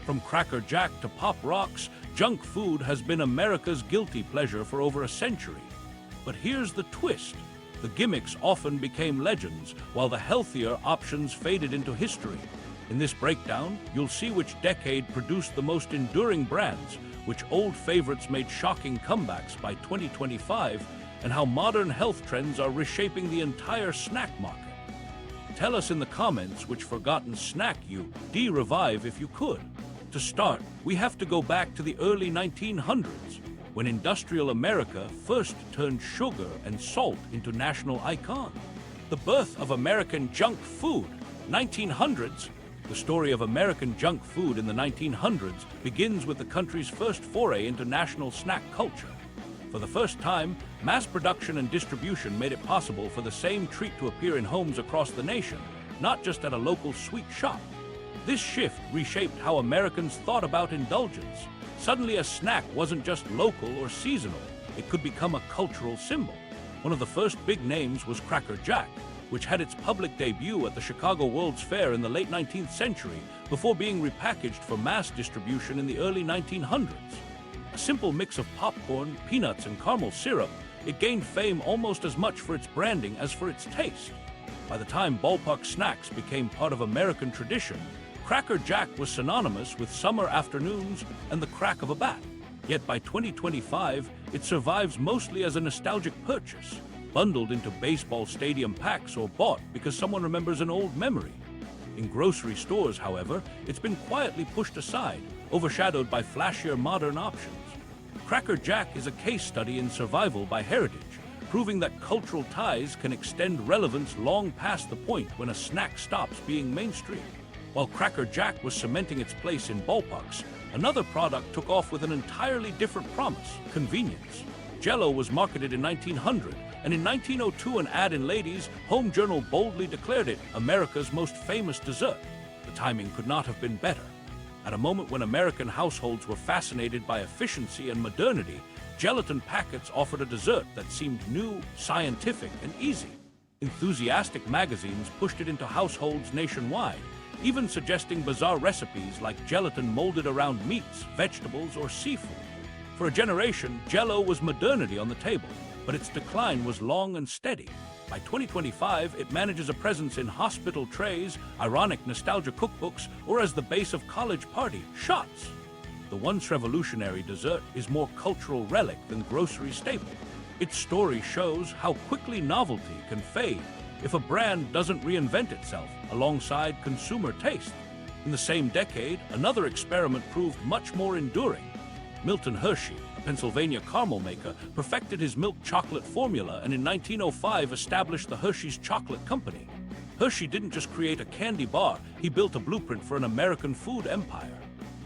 From Cracker Jack to Pop Rocks, junk food has been America's guilty pleasure for over a century. But here's the twist. The gimmicks often became legends, while the healthier options faded into history. In this breakdown, you'll see which decade produced the most enduring brands, which old favorites made shocking comebacks by 2025, and how modern health trends are reshaping the entire snack market. Tell us in the comments which forgotten snack you de-revive if you could. To start, we have to go back to the early 1900s, when industrial America first turned sugar and salt into national icons. The birth of American junk food, 1900s. The story of American junk food in the 1900s begins with the country's first foray into national snack culture. For the first time, mass production and distribution made it possible for the same treat to appear in homes across the nation, not just at a local sweet shop. This shift reshaped how Americans thought about indulgence. Suddenly, a snack wasn't just local or seasonal, it could become a cultural symbol. One of the first big names was Cracker Jack, which had its public debut at the Chicago World's Fair in the late 19th century before being repackaged for mass distribution in the early 1900s. A simple mix of popcorn, peanuts, and caramel syrup, it gained fame almost as much for its branding as for its taste. By the time ballpark snacks became part of American tradition, Cracker Jack was synonymous with summer afternoons and the crack of a bat. Yet by 2025, it survives mostly as a nostalgic purchase, bundled into baseball stadium packs or bought because someone remembers an old memory. In grocery stores, however, it's been quietly pushed aside, overshadowed by flashier modern options. Cracker Jack is a case study in survival by heritage, proving that cultural ties can extend relevance long past the point when a snack stops being mainstream. While Cracker Jack was cementing its place in ballparks, another product took off with an entirely different promise: convenience. Jell-O was marketed in 1900, and in 1902 an ad in Ladies' Home Journal boldly declared it America's most famous dessert. The timing could not have been better. At a moment when American households were fascinated by efficiency and modernity, gelatin packets offered a dessert that seemed new, scientific, and easy. Enthusiastic magazines pushed it into households nationwide, even suggesting bizarre recipes like gelatin molded around meats, vegetables, or seafood. For a generation, Jell-O was modernity on the table, but its decline was long and steady. By 2025, it manages a presence in hospital trays, ironic nostalgia cookbooks, or as the base of college party shots. The once revolutionary dessert is more cultural relic than grocery staple. Its story shows how quickly novelty can fade if a brand doesn't reinvent itself alongside consumer taste. In the same decade, another experiment proved much more enduring. Milton Hershey, a Pennsylvania caramel maker, perfected his milk chocolate formula and in 1905 established the Hershey's Chocolate Company. Hershey didn't just create a candy bar, he built a blueprint for an American food empire.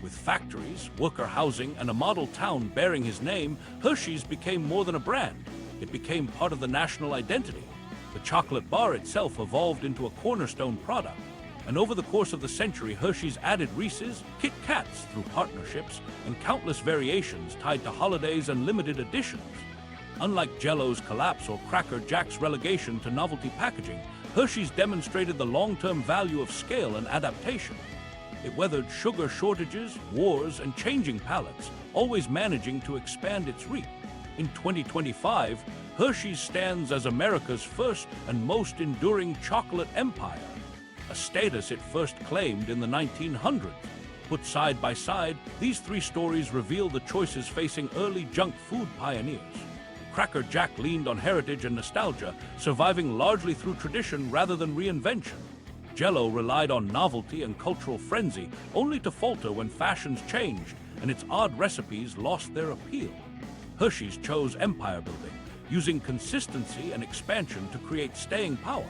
With factories, worker housing, and a model town bearing his name, Hershey's became more than a brand. It became part of the national identity. The chocolate bar itself evolved into a cornerstone product. And over the course of the century, Hershey's added Reese's, Kit Kats through partnerships, and countless variations tied to holidays and limited editions. Unlike Jell-O's collapse or Cracker Jack's relegation to novelty packaging, Hershey's demonstrated the long-term value of scale and adaptation. It weathered sugar shortages, wars, and changing palates, always managing to expand its reach. In 2025, Hershey's stands as America's first and most enduring chocolate empire, a status it first claimed in the 1900s. Put side by side, these three stories reveal the choices facing early junk food pioneers. Cracker Jack leaned on heritage and nostalgia, surviving largely through tradition rather than reinvention. Jell-O relied on novelty and cultural frenzy, only to falter when fashions changed and its odd recipes lost their appeal. Hershey's chose empire building, using consistency and expansion to create staying power.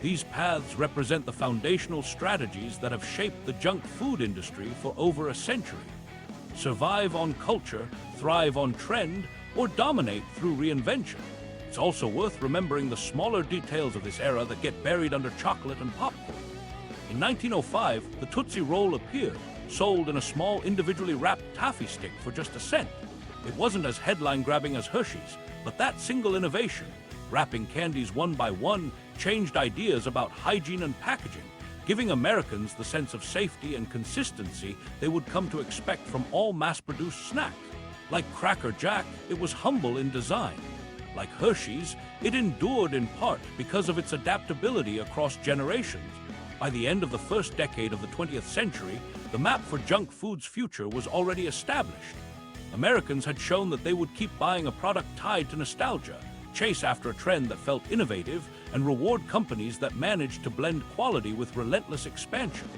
These paths represent the foundational strategies that have shaped the junk food industry for over a century. Survive on culture, thrive on trend, or dominate through reinvention. It's also worth remembering the smaller details of this era that get buried under chocolate and popcorn. In 1905, the Tootsie Roll appeared, sold in a small individually wrapped taffy stick for just a cent. It wasn't as headline-grabbing as Hershey's, but that single innovation, wrapping candies one by one, changed ideas about hygiene and packaging, giving Americans the sense of safety and consistency they would come to expect from all mass-produced snacks. Like Cracker Jack, it was humble in design. Like Hershey's, it endured in part because of its adaptability across generations. By the end of the first decade of the 20th century, the map for junk food's future was already established. Americans had shown that they would keep buying a product tied to nostalgia, chase after a trend that felt innovative, and reward companies that managed to blend quality with relentless expansion.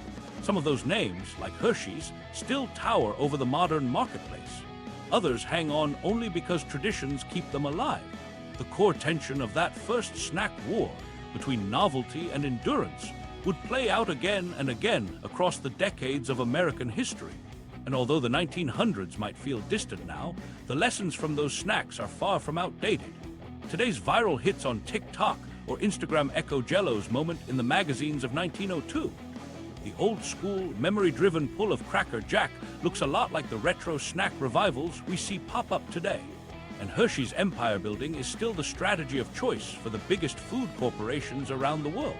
Some of those names, like Hershey's, still tower over the modern marketplace. Others hang on only because traditions keep them alive. The core tension of that first snack war between novelty and endurance would play out again and again across the decades of American history. And although the 1900s might feel distant now, the lessons from those snacks are far from outdated. Today's viral hits on TikTok or Instagram echo Jell-O's moment in the magazines of 1902. The old-school, memory-driven pull of Cracker Jack looks a lot like the retro snack revivals we see pop up today. And Hershey's empire building is still the strategy of choice for the biggest food corporations around the world.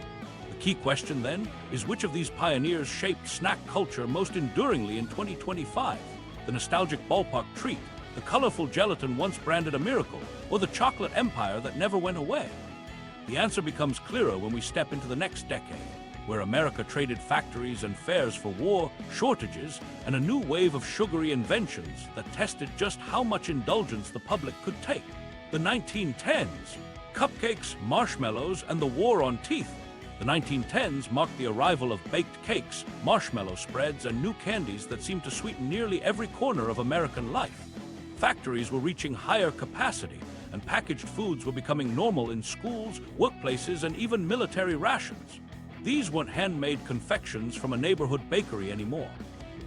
The key question, then, is which of these pioneers shaped snack culture most enduringly in 2025? The nostalgic ballpark treat, the colorful gelatin once branded a miracle, or the chocolate empire that never went away? The answer becomes clearer when we step into the next decade, where America traded factories and fairs for war, shortages, and a new wave of sugary inventions that tested just how much indulgence the public could take. The 1910s, cupcakes, marshmallows, and the war on teeth. The 1910s marked the arrival of baked cakes, marshmallow spreads, and new candies that seemed to sweeten nearly every corner of American life. Factories were reaching higher capacity, and packaged foods were becoming normal in schools, workplaces, and even military rations. These weren't handmade confections from a neighborhood bakery anymore.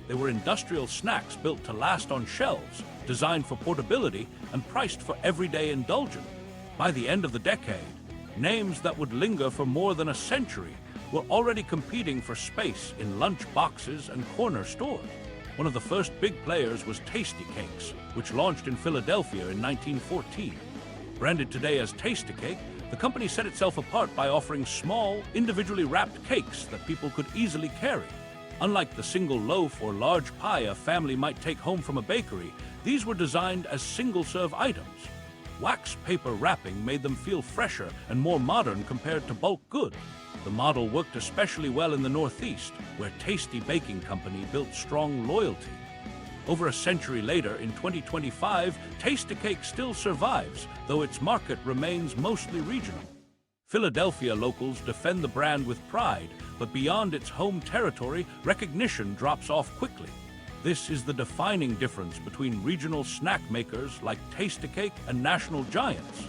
They were industrial snacks built to last on shelves, designed for portability, and priced for everyday indulgence. By the end of the decade, names that would linger for more than a century were already competing for space in lunch boxes and corner stores. One of the first big players was Tastykakes, which launched in Philadelphia in 1914. Branded today as Tastykake, the company set itself apart by offering small, individually wrapped cakes that people could easily carry. Unlike the single loaf or large pie a family might take home from a bakery, these were designed as single-serve items. Wax paper wrapping made them feel fresher and more modern compared to bulk goods. The model worked especially well in the Northeast, where Tasty Baking Company built strong loyalty. Over a century later, in 2025, Tastykake still survives, though its market remains mostly regional. Philadelphia locals defend the brand with pride, but beyond its home territory, recognition drops off quickly. This is the defining difference between regional snack makers like Tastykake and national giants.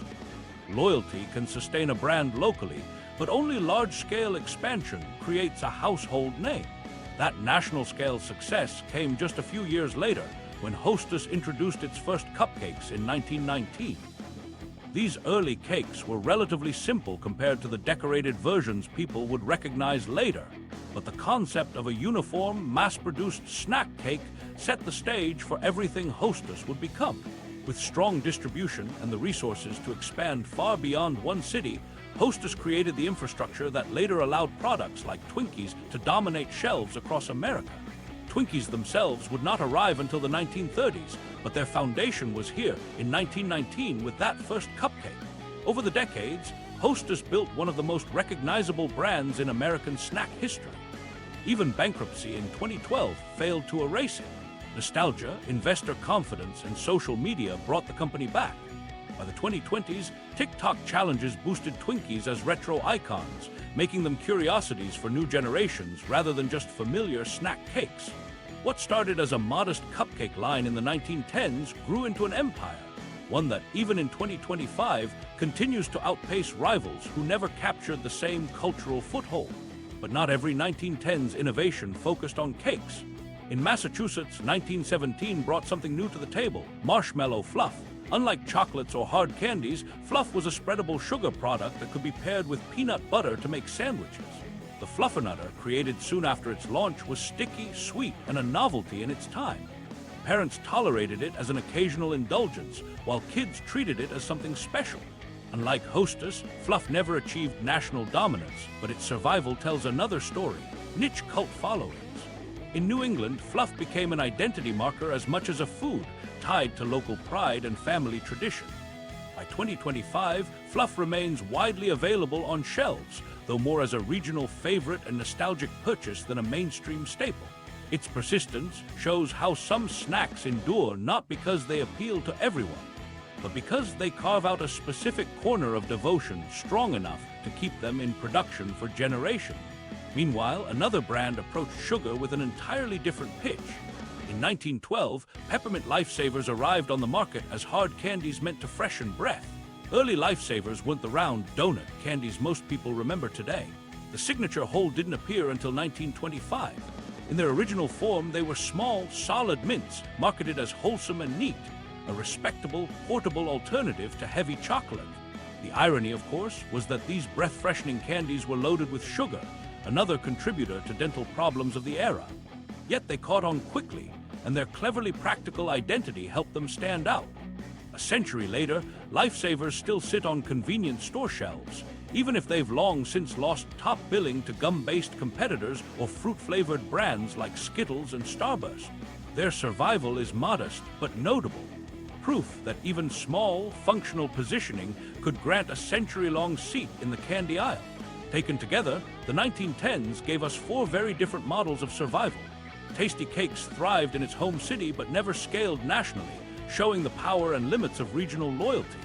Loyalty can sustain a brand locally, but only large-scale expansion creates a household name. That national-scale success came just a few years later, when Hostess introduced its first cupcakes in 1919. These early cakes were relatively simple compared to the decorated versions people would recognize later, but the concept of a uniform, mass-produced snack cake set the stage for everything Hostess would become. With strong distribution and the resources to expand far beyond one city, Hostess created the infrastructure that later allowed products like Twinkies to dominate shelves across America. Twinkies themselves would not arrive until the 1930s, but their foundation was here in 1919 with that first cupcake. Over the decades, Hostess built one of the most recognizable brands in American snack history. Even Bankruptcy in 2012 failed to erase it. Nostalgia, investor confidence, and social media brought the company back. By the 2020s, TikTok challenges boosted Twinkies as retro icons, making them curiosities for new generations rather than just familiar snack cakes. What started as a modest cupcake line in the 1910s grew into an empire, one that, even in 2025, continues to outpace rivals who never captured the same cultural foothold. But not every 1910s innovation focused on cakes. In Massachusetts, 1917 brought something new to the table: Marshmallow Fluff. Unlike chocolates or hard candies, Fluff was a spreadable sugar product that could be paired with peanut butter to make sandwiches. The Fluffernutter, created soon after its launch, was sticky, sweet, and a novelty in its time. Parents tolerated it as an occasional indulgence, while kids treated it as something special. Unlike Hostess, Fluff never achieved national dominance, but its survival tells another story. niche cult followings. In New England, Fluff became an identity marker as much as a food, tied to local pride and family tradition. By 2025, Fluff remains widely available on shelves, though more as a regional favorite and nostalgic purchase than a mainstream staple. Its persistence shows how some snacks endure not because they appeal to everyone, but because they carve out a specific corner of devotion strong enough to keep them in production for generations. Meanwhile, another brand approached sugar with an entirely different pitch. In 1912, peppermint Lifesavers arrived on the market as hard candies meant to freshen breath. Early Lifesavers weren't the round donut candies most people remember today. The signature hole didn't appear until 1925. In their original form, they were small, solid mints, marketed as wholesome and neat, a respectable, portable alternative to heavy chocolate. The irony, of course, was that these breath-freshening candies were loaded with sugar, another contributor to dental problems of the era. Yet they caught on quickly, and their cleverly practical identity helped them stand out. A century later, Lifesavers still sit on convenience store shelves, even if they've long since lost top billing to gum-based competitors or fruit-flavored brands like Skittles and Starburst. Their survival is modest but notable, proof that even small, functional positioning could grant a century-long seat in the candy aisle. Taken together, the 1910s gave us four very different models of survival. Tasty Cakes thrived in its home city but never scaled nationally, showing the power and limits of regional loyalty.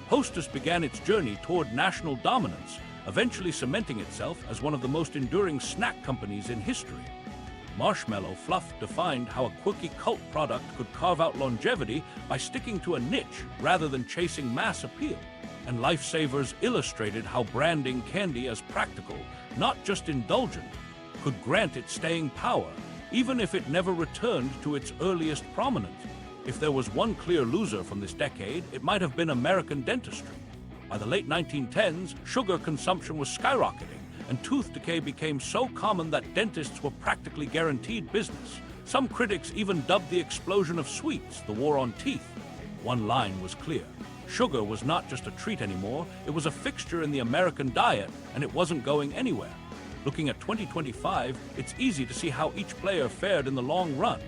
Hostess began its journey toward national dominance, eventually cementing itself as one of the most enduring snack companies in history. Marshmallow Fluff defined how a quirky cult product could carve out longevity by sticking to a niche rather than chasing mass appeal. And Lifesavers illustrated how branding candy as practical, not just indulgent, could grant it staying power, even if it never returned to its earliest prominence. If there was one clear loser from this decade, it might have been American dentistry. By the late 1910s, sugar consumption was skyrocketing, and tooth decay became so common that dentists were practically guaranteed business. Some critics even dubbed the explosion of sweets the war on teeth. One line was clear. Sugar was not just a treat anymore, it was a fixture in the American diet, and it wasn't going anywhere. Looking at 2025, it's easy to see how each player fared in the long run.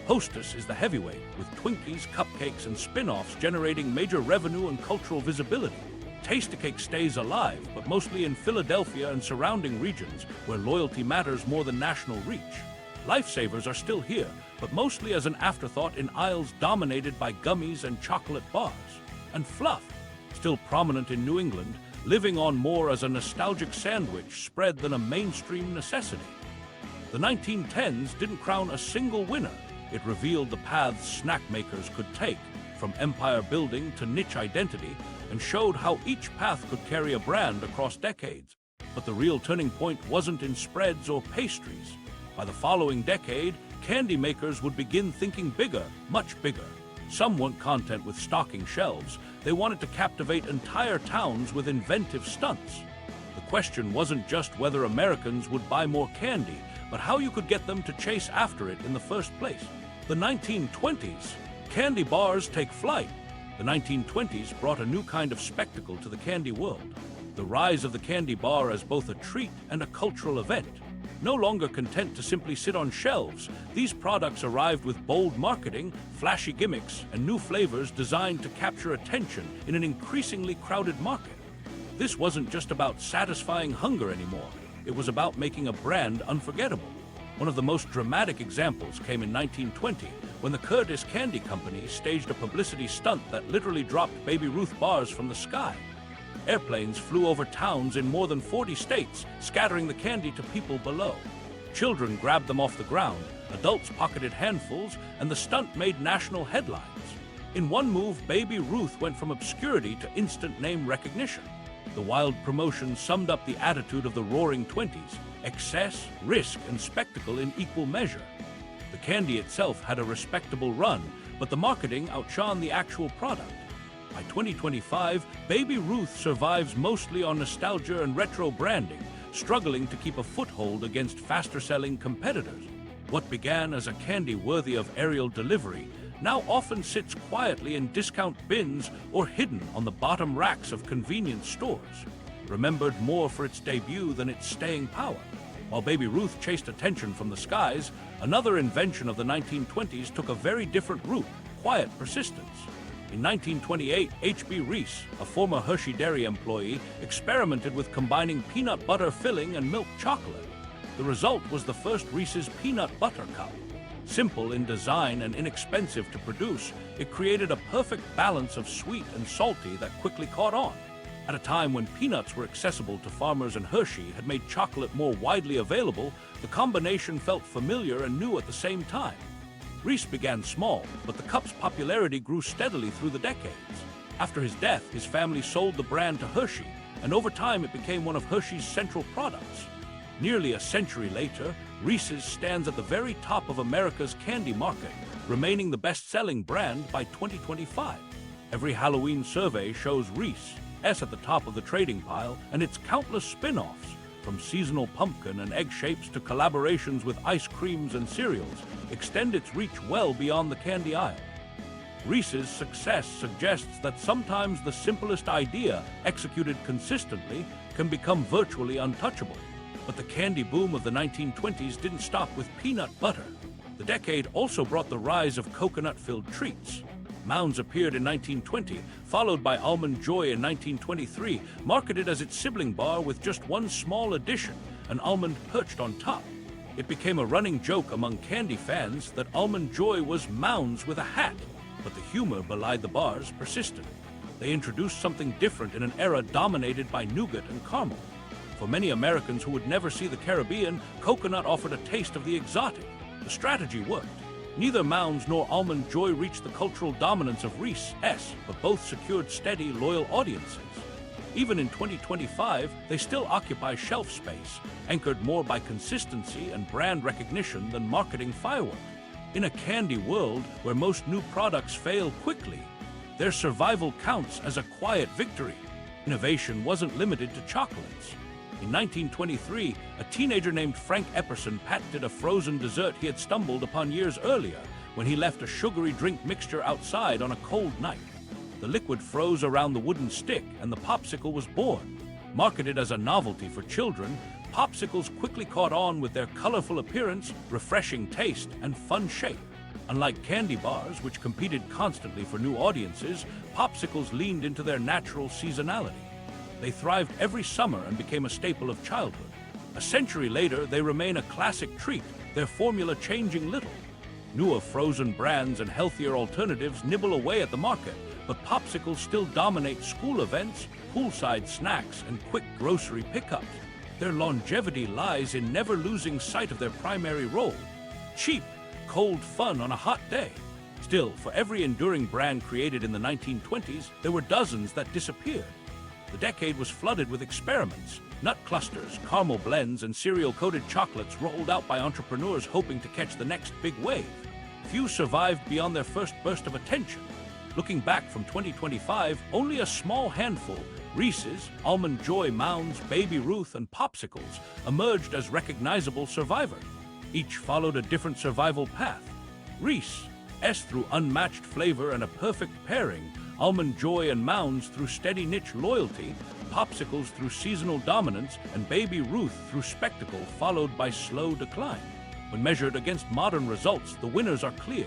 Hostess is the heavyweight, with Twinkies, Cupcakes, and spin-offs generating major revenue and cultural visibility. Tasty-Cake stays alive, but mostly in Philadelphia and surrounding regions, where loyalty matters more than national reach. Lifesavers are still here, but mostly as an afterthought in aisles dominated by gummies and chocolate bars. And Fluff, still prominent in New England, living on more as a nostalgic sandwich spread than a mainstream necessity. The 1910s didn't crown a single winner. It revealed the paths snack makers could take, from empire building to niche identity, and showed how each path could carry a brand across decades. But the real turning point wasn't in spreads or pastries. By the following decade, candy makers would begin thinking bigger, much bigger. Some weren't content with stocking shelves. They wanted to captivate entire towns with inventive stunts. The question wasn't just whether Americans would buy more candy, but how you could get them to chase after it in the first place. The 1920s. Candy bars take flight. The 1920s brought a new kind of spectacle to the candy world. The rise of the candy bar as both a treat and a cultural event. No longer content to simply sit on shelves, these products arrived with bold marketing, flashy gimmicks, and new flavors designed to capture attention in an increasingly crowded market. This wasn't just about satisfying hunger anymore. It was about making a brand unforgettable. One of the most dramatic examples came in 1920, when the Curtis Candy Company staged a publicity stunt that literally dropped Baby Ruth bars from the sky. Airplanes flew over towns in more than 40 states, scattering the candy to people below. Children grabbed them off the ground, adults pocketed handfuls, and the stunt made national headlines. In one move, Baby Ruth went from obscurity to instant name recognition. The wild promotion summed up the attitude of the Roaring Twenties: excess, risk, and spectacle in equal measure. The candy itself had a respectable run, but the marketing outshone the actual product. By 2025, Baby Ruth survives mostly on nostalgia and retro branding, struggling to keep a foothold against faster-selling competitors. What began as a candy worthy of aerial delivery now often sits quietly in discount bins or hidden on the bottom racks of convenience stores, remembered more for its debut than its staying power. While Baby Ruth chased attention from the skies, another invention of the 1920s took a very different route: quiet persistence. In 1928, H.B. Reese, a former Hershey dairy employee, experimented with combining peanut butter filling and milk chocolate. The result was the first Reese's Peanut Butter Cup. Simple in design and inexpensive to produce, it created a perfect balance of sweet and salty that quickly caught on. At a time when peanuts were accessible to farmers and Hershey had made chocolate more widely available, the combination felt familiar and new at the same time. Reese began small, but the cup's popularity grew steadily through the decades. After his death, his family sold the brand to Hershey, and over time it became one of Hershey's central products. Nearly a century later, Reese's stands at the very top of America's candy market, remaining the best-selling brand by 2025. Every Halloween survey shows Reese's at the top of the trading pile, and its countless spin-offs, from seasonal pumpkin and egg shapes to collaborations with ice creams and cereals, extend its reach well beyond the candy aisle. Reese's success suggests that sometimes the simplest idea, executed consistently, can become virtually untouchable. But the candy boom of the 1920s didn't stop with peanut butter. The decade also brought the rise of coconut-filled treats. Mounds appeared in 1920, followed by Almond Joy in 1923, marketed as its sibling bar with just one small addition, an almond perched on top. It became a running joke among candy fans that Almond Joy was Mounds with a hat, but the humor belied the bar's persisted. They introduced something different in an era dominated by nougat and caramel. For many Americans who would never see the Caribbean, coconut offered a taste of the exotic. The strategy worked. Neither Mounds nor Almond Joy reached the cultural dominance of Reese's, but both secured steady, loyal audiences. Even in 2025, they still occupy shelf space, anchored more by consistency and brand recognition than marketing firework. In a candy world where most new products fail quickly, their survival counts as a quiet victory. Innovation wasn't limited to chocolates. In 1923, a teenager named Frank Epperson patented a frozen dessert he had stumbled upon years earlier when he left a sugary drink mixture outside on a cold night. The liquid froze around the wooden stick and the popsicle was born. Marketed as a novelty for children, Popsicles quickly caught on with their colorful appearance, refreshing taste, and fun shape. Unlike candy bars, which competed constantly for new audiences, Popsicles leaned into their natural seasonality. They thrived every summer and became a staple of childhood. A century later, they remain a classic treat, their formula changing little. Newer frozen brands and healthier alternatives nibble away at the market, but Popsicles still dominate school events, poolside snacks, and quick grocery pickups. Their longevity lies in never losing sight of their primary role: cheap, cold fun on a hot day. Still, for every enduring brand created in the 1920s, there were dozens that disappeared. The decade was flooded with experiments. Nut clusters, caramel blends, and cereal-coated chocolates rolled out by entrepreneurs hoping to catch the next big wave. Few survived beyond their first burst of attention. Looking back from 2025, only a small handful, Reese's, Almond Joy, Mounds, Baby Ruth, and Popsicles, emerged as recognizable survivors. Each followed a different survival path. Reese's through unmatched flavor and a perfect pairing, Almond Joy and Mounds through steady niche loyalty, Popsicles through seasonal dominance, and Baby Ruth through spectacle followed by slow decline. When measured against modern results, the winners are clear.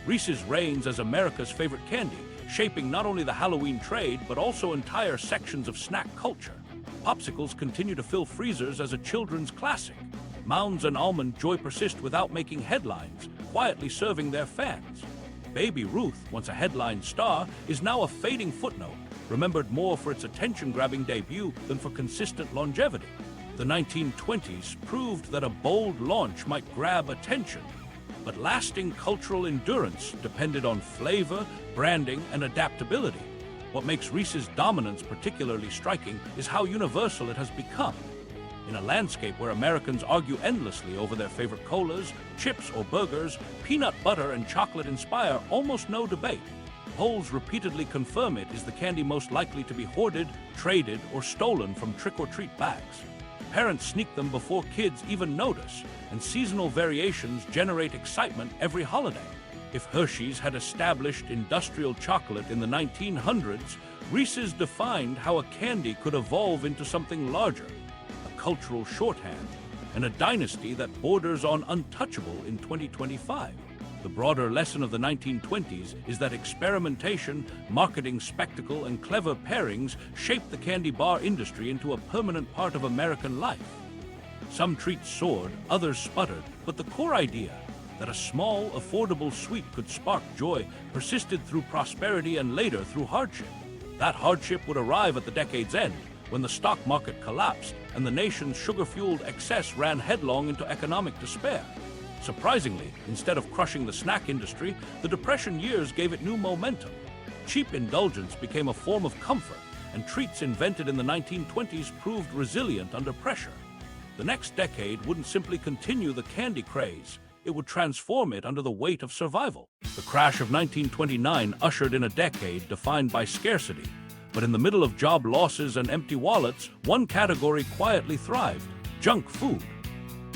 Reese's reigns as America's favorite candy, shaping not only the Halloween trade, but also entire sections of snack culture. Popsicles continue to fill freezers as a children's classic. Mounds and Almond Joy persist without making headlines, quietly serving their fans. Baby Ruth, once a headline star, is now a fading footnote, remembered more for its attention-grabbing debut than for consistent longevity. The 1920s proved that a bold launch might grab attention, but lasting cultural endurance depended on flavor, branding, and adaptability. What makes Reese's dominance particularly striking is how universal it has become. In a landscape where Americans argue endlessly over their favorite colas, chips, or burgers, peanut butter and chocolate inspire almost no debate. Polls repeatedly confirm it is the candy most likely to be hoarded, traded, or stolen from trick-or-treat bags. Parents sneak them before kids even notice, and seasonal variations generate excitement every holiday. If Hershey's had established industrial chocolate in the 1900s, Reese's defined how a candy could evolve into something larger, a cultural shorthand, and a dynasty that borders on untouchable in 2025. The broader lesson of the 1920s is that experimentation, marketing spectacle, and clever pairings shaped the candy bar industry into a permanent part of American life. Some treats soared, others sputtered, but the core idea that a small, affordable sweet could spark joy persisted through prosperity and later through hardship. That hardship would arrive at the decade's end, when the stock market collapsed and the nation's sugar-fueled excess ran headlong into economic despair. Surprisingly, instead of crushing the snack industry, the Depression years gave it new momentum. Cheap indulgence became a form of comfort, and treats invented in the 1920s proved resilient under pressure. The next decade wouldn't simply continue the candy craze, it would transform it under the weight of survival. The crash of 1929 ushered in a decade defined by scarcity, but in the middle of job losses and empty wallets, one category quietly thrived: junk food.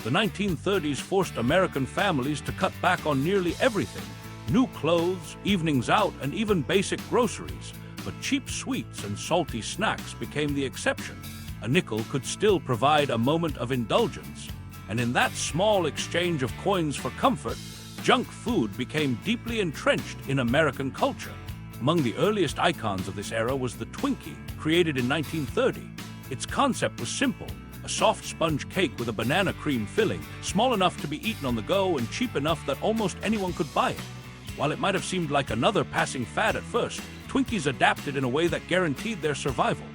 The 1930s forced American families to cut back on nearly everything: new clothes, evenings out, and even basic groceries. But cheap sweets and salty snacks became the exception. A nickel could still provide a moment of indulgence. And in that small exchange of coins for comfort, junk food became deeply entrenched in American culture. Among the earliest icons of this era was the Twinkie, created in 1930. Its concept was simple: a soft sponge cake with a banana cream filling, small enough to be eaten on the go and cheap enough that almost anyone could buy it. While it might have seemed like another passing fad at first, Twinkies adapted in a way that guaranteed their survival.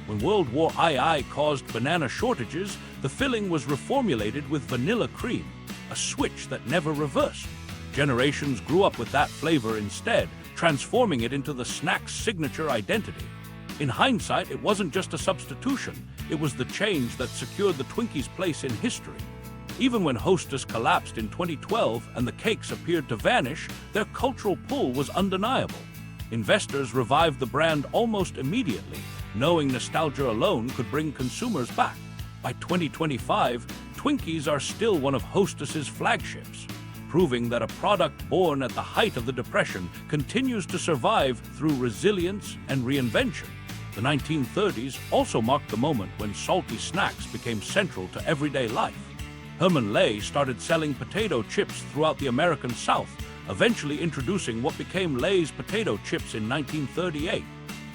When World War II caused banana shortages, the filling was reformulated with vanilla cream, a switch that never reversed. Generations grew up with that flavor instead, transforming it into the snack's signature identity. In hindsight, it wasn't just a substitution, it was the change that secured the Twinkies' place in history. Even when Hostess collapsed in 2012 and the cakes appeared to vanish, their cultural pull was undeniable. Investors revived the brand almost immediately, knowing nostalgia alone could bring consumers back. By 2025, Twinkies are still one of Hostess's flagships, proving that a product born at the height of the Depression continues to survive through resilience and reinvention. The 1930s also marked the moment when salty snacks became central to everyday life. Herman Lay started selling potato chips throughout the American South, eventually introducing what became Lay's potato chips in 1938.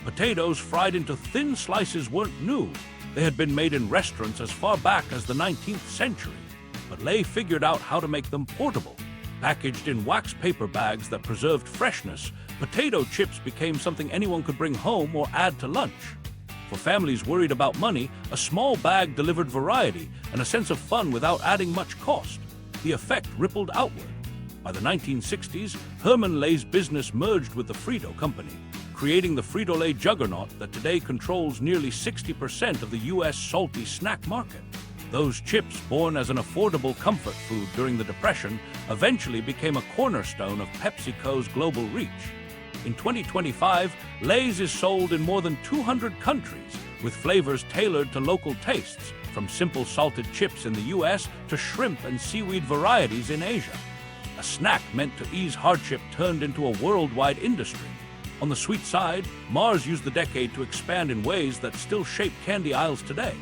Potatoes fried into thin slices weren't new. They had been made in restaurants as far back as the 19th century. But Lay figured out how to make them portable. Packaged in wax paper bags that preserved freshness, potato chips became something anyone could bring home or add to lunch. For families worried about money, a small bag delivered variety and a sense of fun without adding much cost. The effect rippled outward. By the 1960s, Herman Lay's business merged with the Frito Company, creating the Frito-Lay juggernaut that today controls nearly 60% of the U.S. salty snack market. Those chips, born as an affordable comfort food during the Depression, eventually became a cornerstone of PepsiCo's global reach. In 2025, Lay's is sold in more than 200 countries, with flavors tailored to local tastes, from simple salted chips in the U.S. to shrimp and seaweed varieties in Asia. A snack meant to ease hardship turned into a worldwide industry. On the sweet side, Mars used the decade to expand in ways that still shape candy aisles today.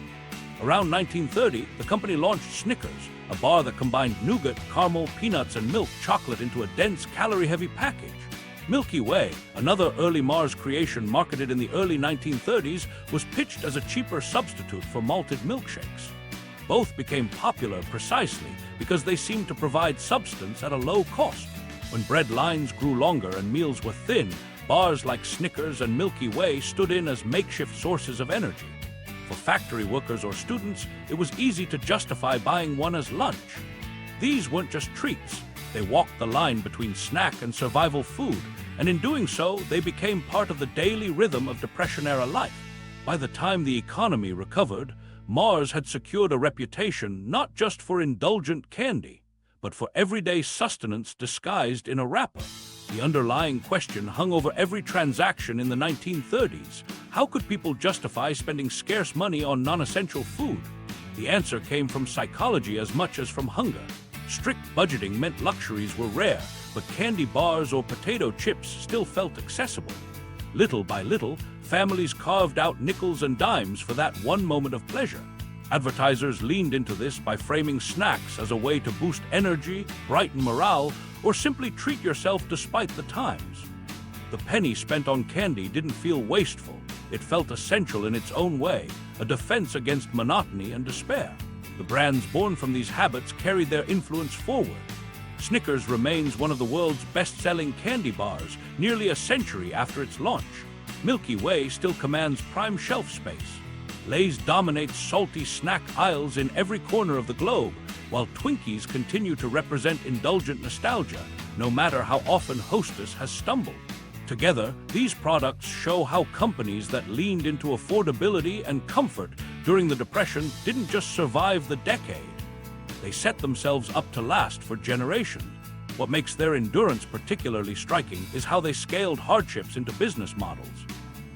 Around 1930, the company launched Snickers, a bar that combined nougat, caramel, peanuts, and milk chocolate into a dense, calorie-heavy package. Milky Way, another early Mars creation marketed in the early 1930s, was pitched as a cheaper substitute for malted milkshakes. Both became popular precisely because they seemed to provide substance at a low cost. When bread lines grew longer and meals were thin, bars like Snickers and Milky Way stood in as makeshift sources of energy. For factory workers or students, it was easy to justify buying one as lunch. These weren't just treats. They walked the line between snack and survival food, and in doing so, they became part of the daily rhythm of Depression-era life. By the time the economy recovered, Mars had secured a reputation not just for indulgent candy, but for everyday sustenance disguised in a wrapper. The underlying question hung over every transaction in the 1930s. How could people justify spending scarce money on non-essential food? The answer came from psychology as much as from hunger. Strict budgeting meant luxuries were rare, but candy bars or potato chips still felt accessible. Little by little, families carved out nickels and dimes for that one moment of pleasure. Advertisers leaned into this by framing snacks as a way to boost energy, brighten morale, or simply treat yourself despite the times. The penny spent on candy didn't feel wasteful. It felt essential in its own way, a defense against monotony and despair. The brands born from these habits carried their influence forward. Snickers remains one of the world's best-selling candy bars, nearly a century after its launch. Milky Way still commands prime shelf space. Lay's dominates salty snack aisles in every corner of the globe, while Twinkies continue to represent indulgent nostalgia, no matter how often Hostess has stumbled. Together, these products show how companies that leaned into affordability and comfort during the Depression didn't just survive the decade. They set themselves up to last for generations. What makes their endurance particularly striking is how they scaled hardships into business models.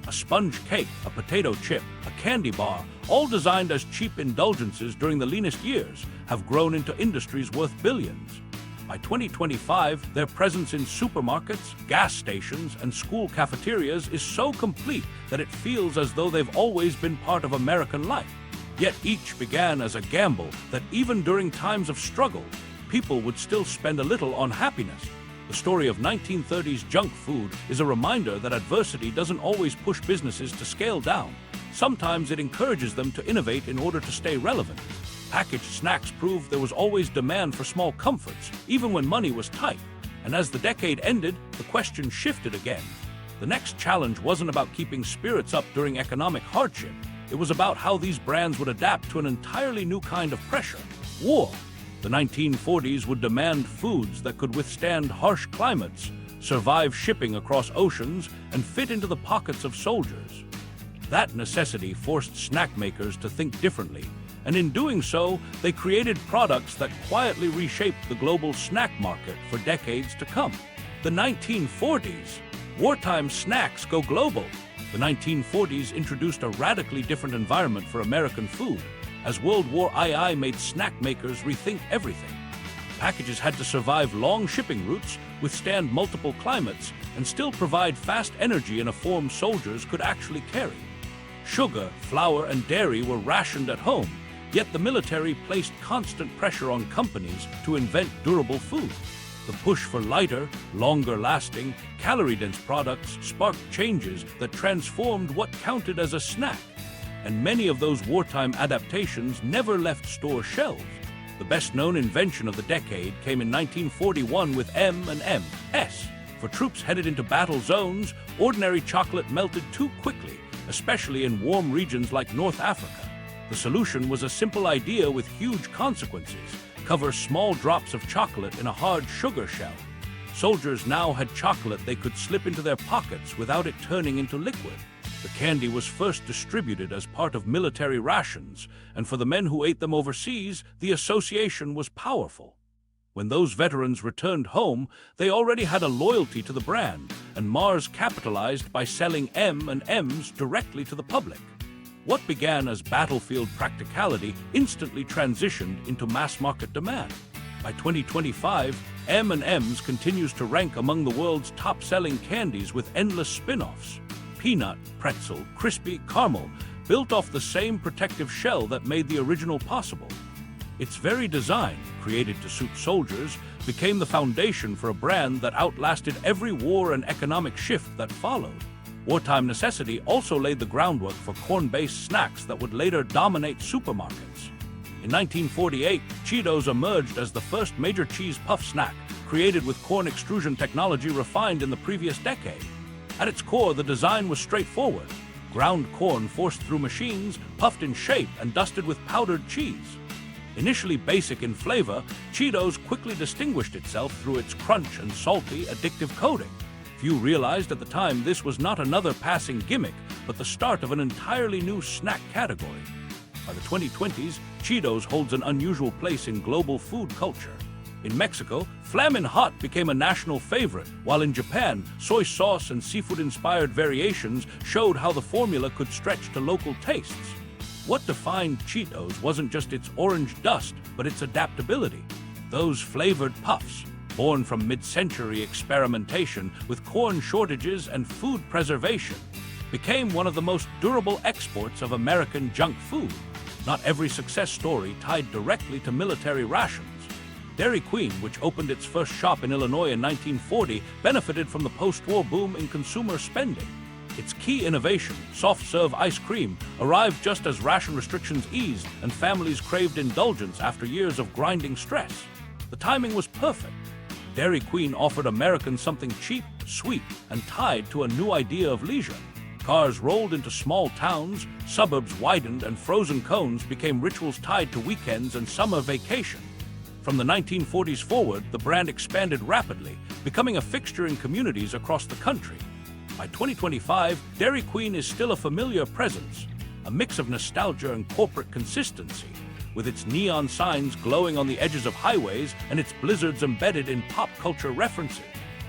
A sponge cake, a potato chip, a candy bar, all designed as cheap indulgences during the leanest years, have grown into industries worth billions. By 2025, their presence in supermarkets, gas stations, and school cafeterias is so complete that it feels as though they've always been part of American life. Yet each began as a gamble that even during times of struggle, people would still spend a little on happiness. The story of 1930s junk food is a reminder that adversity doesn't always push businesses to scale down. Sometimes it encourages them to innovate in order to stay relevant. Packaged snacks proved there was always demand for small comforts, even when money was tight. And as the decade ended, the question shifted again. The next challenge wasn't about keeping spirits up during economic hardship. It was about how these brands would adapt to an entirely new kind of pressure: war. The 1940s would demand foods that could withstand harsh climates, survive shipping across oceans, and fit into the pockets of soldiers. That necessity forced snack makers to think differently, and in doing so, they created products that quietly reshaped the global snack market for decades to come. The 1940s. Wartime snacks go global. The 1940s introduced a radically different environment for American food, as World War II made snack makers rethink everything. Packages had to survive long shipping routes, withstand multiple climates, and still provide fast energy in a form soldiers could actually carry. Sugar, flour, and dairy were rationed at home, yet the military placed constant pressure on companies to invent durable food. The push for lighter, longer-lasting, calorie-dense products sparked changes that transformed what counted as a snack. And many of those wartime adaptations never left store shelves. The best-known invention of the decade came in 1941 with M&Ms. For troops headed into battle zones, ordinary chocolate melted too quickly, especially in warm regions like North Africa. The solution was a simple idea with huge consequences: cover small drops of chocolate in a hard sugar shell. Soldiers now had chocolate they could slip into their pockets without it turning into liquid. The candy was first distributed as part of military rations, and for the men who ate them overseas, the association was powerful. When those veterans returned home, they already had a loyalty to the brand, and Mars capitalized by selling M&Ms directly to the public. What began as battlefield practicality instantly transitioned into mass-market demand. By 2025, M&Ms continues to rank among the world's top-selling candies with endless spin-offs. Peanut, pretzel, crispy, caramel, built off the same protective shell that made the original possible. Its very design, created to suit soldiers, became the foundation for a brand that outlasted every war and economic shift that followed. Wartime necessity also laid the groundwork for corn-based snacks that would later dominate supermarkets. In 1948, Cheetos emerged as the first major cheese puff snack, created with corn extrusion technology refined in the previous decade. At its core, the design was straightforward: ground corn forced through machines, puffed in shape, and dusted with powdered cheese. Initially basic in flavor, Cheetos quickly distinguished itself through its crunch and salty, addictive coating. Few realized at the time this was not another passing gimmick, but the start of an entirely new snack category. By the 2020s, Cheetos holds an unusual place in global food culture. In Mexico, Flamin' Hot became a national favorite, while in Japan, soy sauce and seafood-inspired variations showed how the formula could stretch to local tastes. What defined Cheetos wasn't just its orange dust, but its adaptability. Those flavored puffs, born from mid-century experimentation with corn shortages and food preservation, became one of the most durable exports of American junk food. Not every success story tied directly to military rations. Dairy Queen, which opened its first shop in Illinois in 1940, benefited from the post-war boom in consumer spending. Its key innovation, soft-serve ice cream, arrived just as ration restrictions eased and families craved indulgence after years of grinding stress. The timing was perfect. Dairy Queen offered Americans something cheap, sweet, and tied to a new idea of leisure. Cars rolled into small towns, suburbs widened, and frozen cones became rituals tied to weekends and summer vacation. From the 1940s forward, the brand expanded rapidly, becoming a fixture in communities across the country. By 2025, Dairy Queen is still a familiar presence, a mix of nostalgia and corporate consistency, with its neon signs glowing on the edges of highways and its blizzards embedded in pop culture references.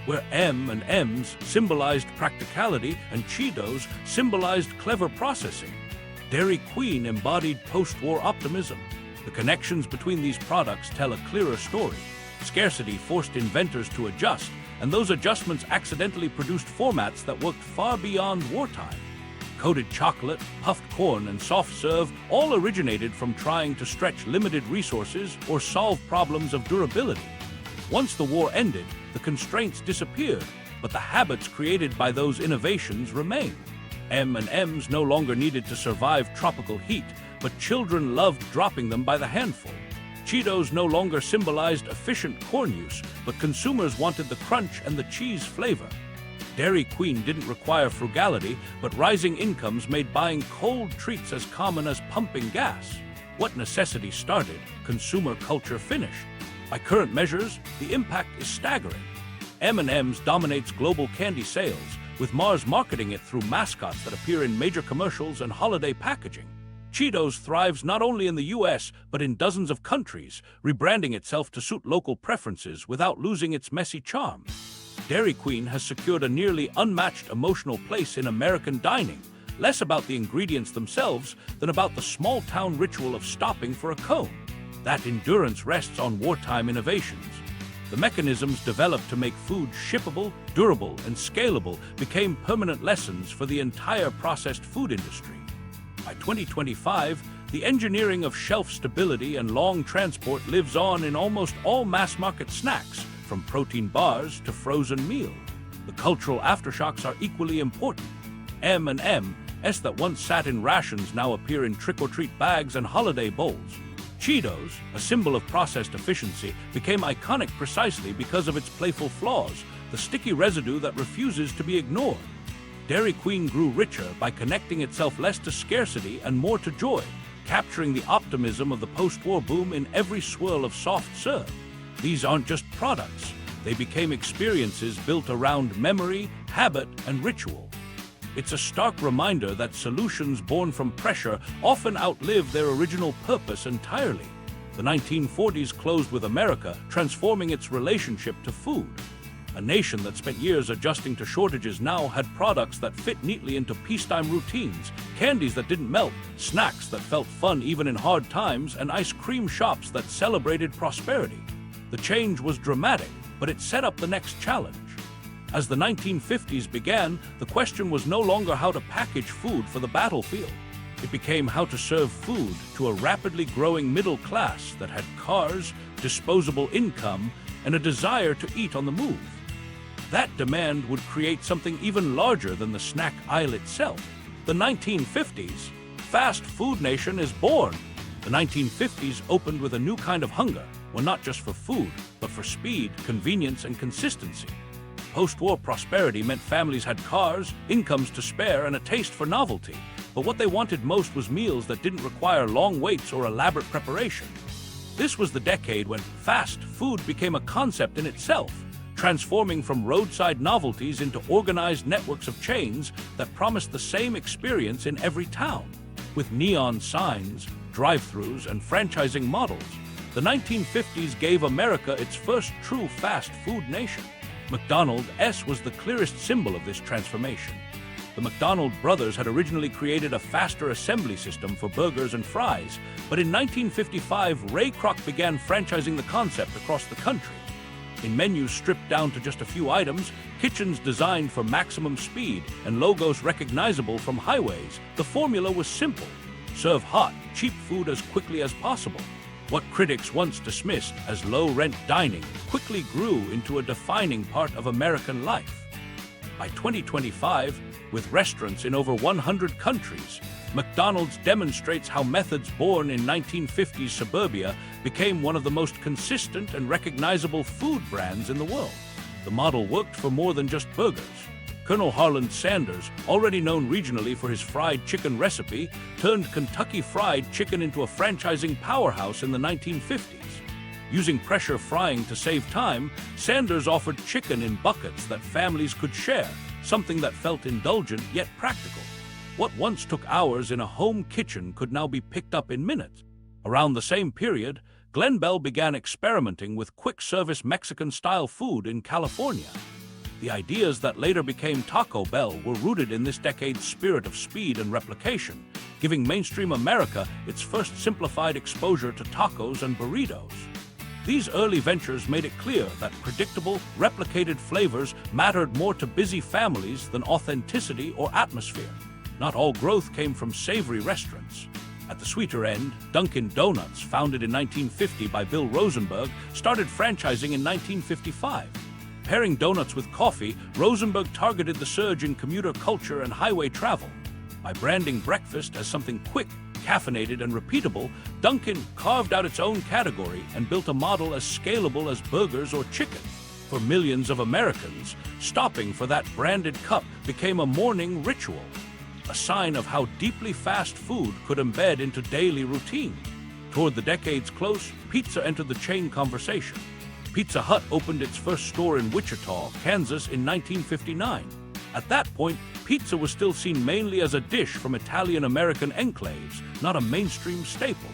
Where M&Ms symbolized practicality and Cheetos symbolized clever processing, Dairy Queen embodied post-war optimism. The connections between these products tell a clearer story. Scarcity forced inventors to adjust, and those adjustments accidentally produced formats that worked far beyond wartime. Coated chocolate, puffed corn, and soft serve all originated from trying to stretch limited resources or solve problems of durability. Once the war ended, the constraints disappeared, but the habits created by those innovations remained. M&Ms no longer needed to survive tropical heat, but children loved dropping them by the handful. Cheetos no longer symbolized efficient corn use, but consumers wanted the crunch and the cheese flavor. Dairy Queen didn't require frugality, but rising incomes made buying cold treats as common as pumping gas. What necessity started, consumer culture finished. By current measures, the impact is staggering. M&M's dominates global candy sales, with Mars marketing it through mascots that appear in major commercials and holiday packaging. Cheetos thrives not only in the US, but in dozens of countries, rebranding itself to suit local preferences without losing its messy charm. Dairy Queen has secured a nearly unmatched emotional place in American dining, less about the ingredients themselves than about the small-town ritual of stopping for a cone. That endurance rests on wartime innovations. The mechanisms developed to make food shippable, durable, and scalable became permanent lessons for the entire processed food industry. By 2025, the engineering of shelf stability and long transport lives on in almost all mass-market snacks, from protein bars to frozen meals. The cultural aftershocks are equally important. M&Ms that once sat in rations now appear in trick-or-treat bags and holiday bowls. Cheetos, a symbol of processed efficiency, became iconic precisely because of its playful flaws, the sticky residue that refuses to be ignored. Dairy Queen grew richer by connecting itself less to scarcity and more to joy, capturing the optimism of the post-war boom in every swirl of soft serve. These aren't just products. They became experiences built around memory, habit, and ritual. It's a stark reminder that solutions born from pressure often outlive their original purpose entirely. The 1940s closed with America transforming its relationship to food. A nation that spent years adjusting to shortages now had products that fit neatly into peacetime routines, candies that didn't melt, snacks that felt fun even in hard times, and ice cream shops that celebrated prosperity. The change was dramatic, but it set up the next challenge. As the 1950s began, the question was no longer how to package food for the battlefield. It became how to serve food to a rapidly growing middle class that had cars, disposable income, and a desire to eat on the move. That demand would create something even larger than the snack aisle itself. The 1950s. Fast food nation is born. The 1950s opened with a new kind of hunger, one not just for food, but for speed, convenience, and consistency. Post-war prosperity meant families had cars, incomes to spare, and a taste for novelty. But what they wanted most was meals that didn't require long waits or elaborate preparation. This was the decade when fast food became a concept in itself, transforming from roadside novelties into organized networks of chains that promised the same experience in every town. With neon signs, drive-thrus, and franchising models, the 1950s gave America its first true fast food nation. McDonald's was the clearest symbol of this transformation. The McDonald brothers had originally created a faster assembly system for burgers and fries, but in 1955, Ray Kroc began franchising the concept across the country. In menus stripped down to just a few items, kitchens designed for maximum speed, and logos recognizable from highways, the formula was simple: Serve hot, cheap food as quickly as possible. What critics once dismissed as low-rent dining quickly grew into a defining part of American life. By 2025, with restaurants in over 100 countries, McDonald's demonstrates how methods born in 1950s suburbia became one of the most consistent and recognizable food brands in the world. The model worked for more than just burgers. Colonel Harland Sanders, already known regionally for his fried chicken recipe, turned Kentucky Fried Chicken into a franchising powerhouse in the 1950s. Using pressure frying to save time, Sanders offered chicken in buckets that families could share, something that felt indulgent yet practical. What once took hours in a home kitchen could now be picked up in minutes. Around the same period, Glen Bell began experimenting with quick-service Mexican-style food in California. The ideas that later became Taco Bell were rooted in this decade's spirit of speed and replication, giving mainstream America its first simplified exposure to tacos and burritos. These early ventures made it clear that predictable, replicated flavors mattered more to busy families than authenticity or atmosphere. Not all growth came from savory restaurants. At the sweeter end, Dunkin' Donuts, founded in 1950 by Bill Rosenberg, started franchising in 1955. Pairing donuts with coffee, Rosenberg targeted the surge in commuter culture and highway travel. By branding breakfast as something quick, caffeinated, and repeatable, Dunkin' carved out its own category and built a model as scalable as burgers or chicken. For millions of Americans, stopping for that branded cup became a morning ritual, a sign of how deeply fast food could embed into daily routine. Toward the decade's close, pizza entered the chain conversation. Pizza Hut opened its first store in Wichita, Kansas in 1959. At that point, pizza was still seen mainly as a dish from Italian-American enclaves, not a mainstream staple.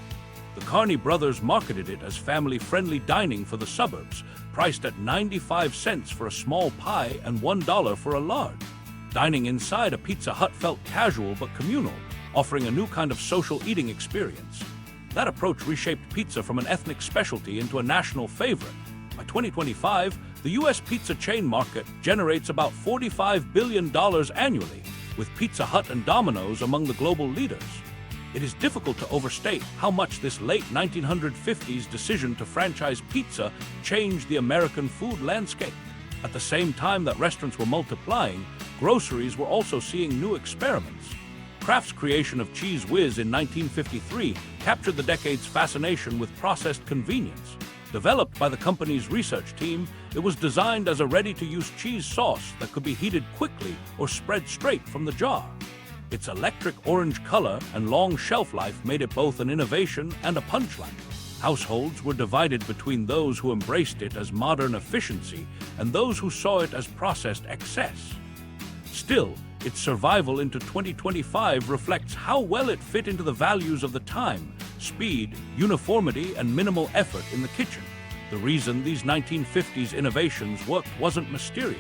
The Carney brothers marketed it as family-friendly dining for the suburbs, priced at 95 cents for a small pie and $1 for a large. Dining inside a Pizza Hut felt casual but communal, offering a new kind of social eating experience. That approach reshaped pizza from an ethnic specialty into a national favorite. By 2025, the U.S. pizza chain market generates about $45 billion annually, with Pizza Hut and Domino's among the global leaders. It is difficult to overstate how much this late 1950s decision to franchise pizza changed the American food landscape. At the same time that restaurants were multiplying, groceries were also seeing new experiments. Kraft's creation of Cheese Whiz in 1953 captured the decade's fascination with processed convenience. Developed by the company's research team, it was designed as a ready-to-use cheese sauce that could be heated quickly or spread straight from the jar. Its electric orange color and long shelf life made it both an innovation and a punchline. Households were divided between those who embraced it as modern efficiency and those who saw it as processed excess. Still, its survival into 2025 reflects how well it fit into the values of the time: speed, uniformity, and minimal effort in the kitchen. The reason these 1950s innovations worked wasn't mysterious.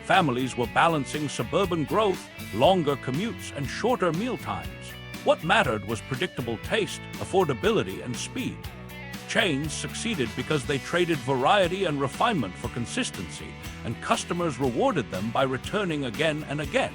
Families were balancing suburban growth, longer commutes, and shorter meal times. What mattered was predictable taste, affordability, and speed. Chains succeeded because they traded variety and refinement for consistency, and customers rewarded them by returning again and again.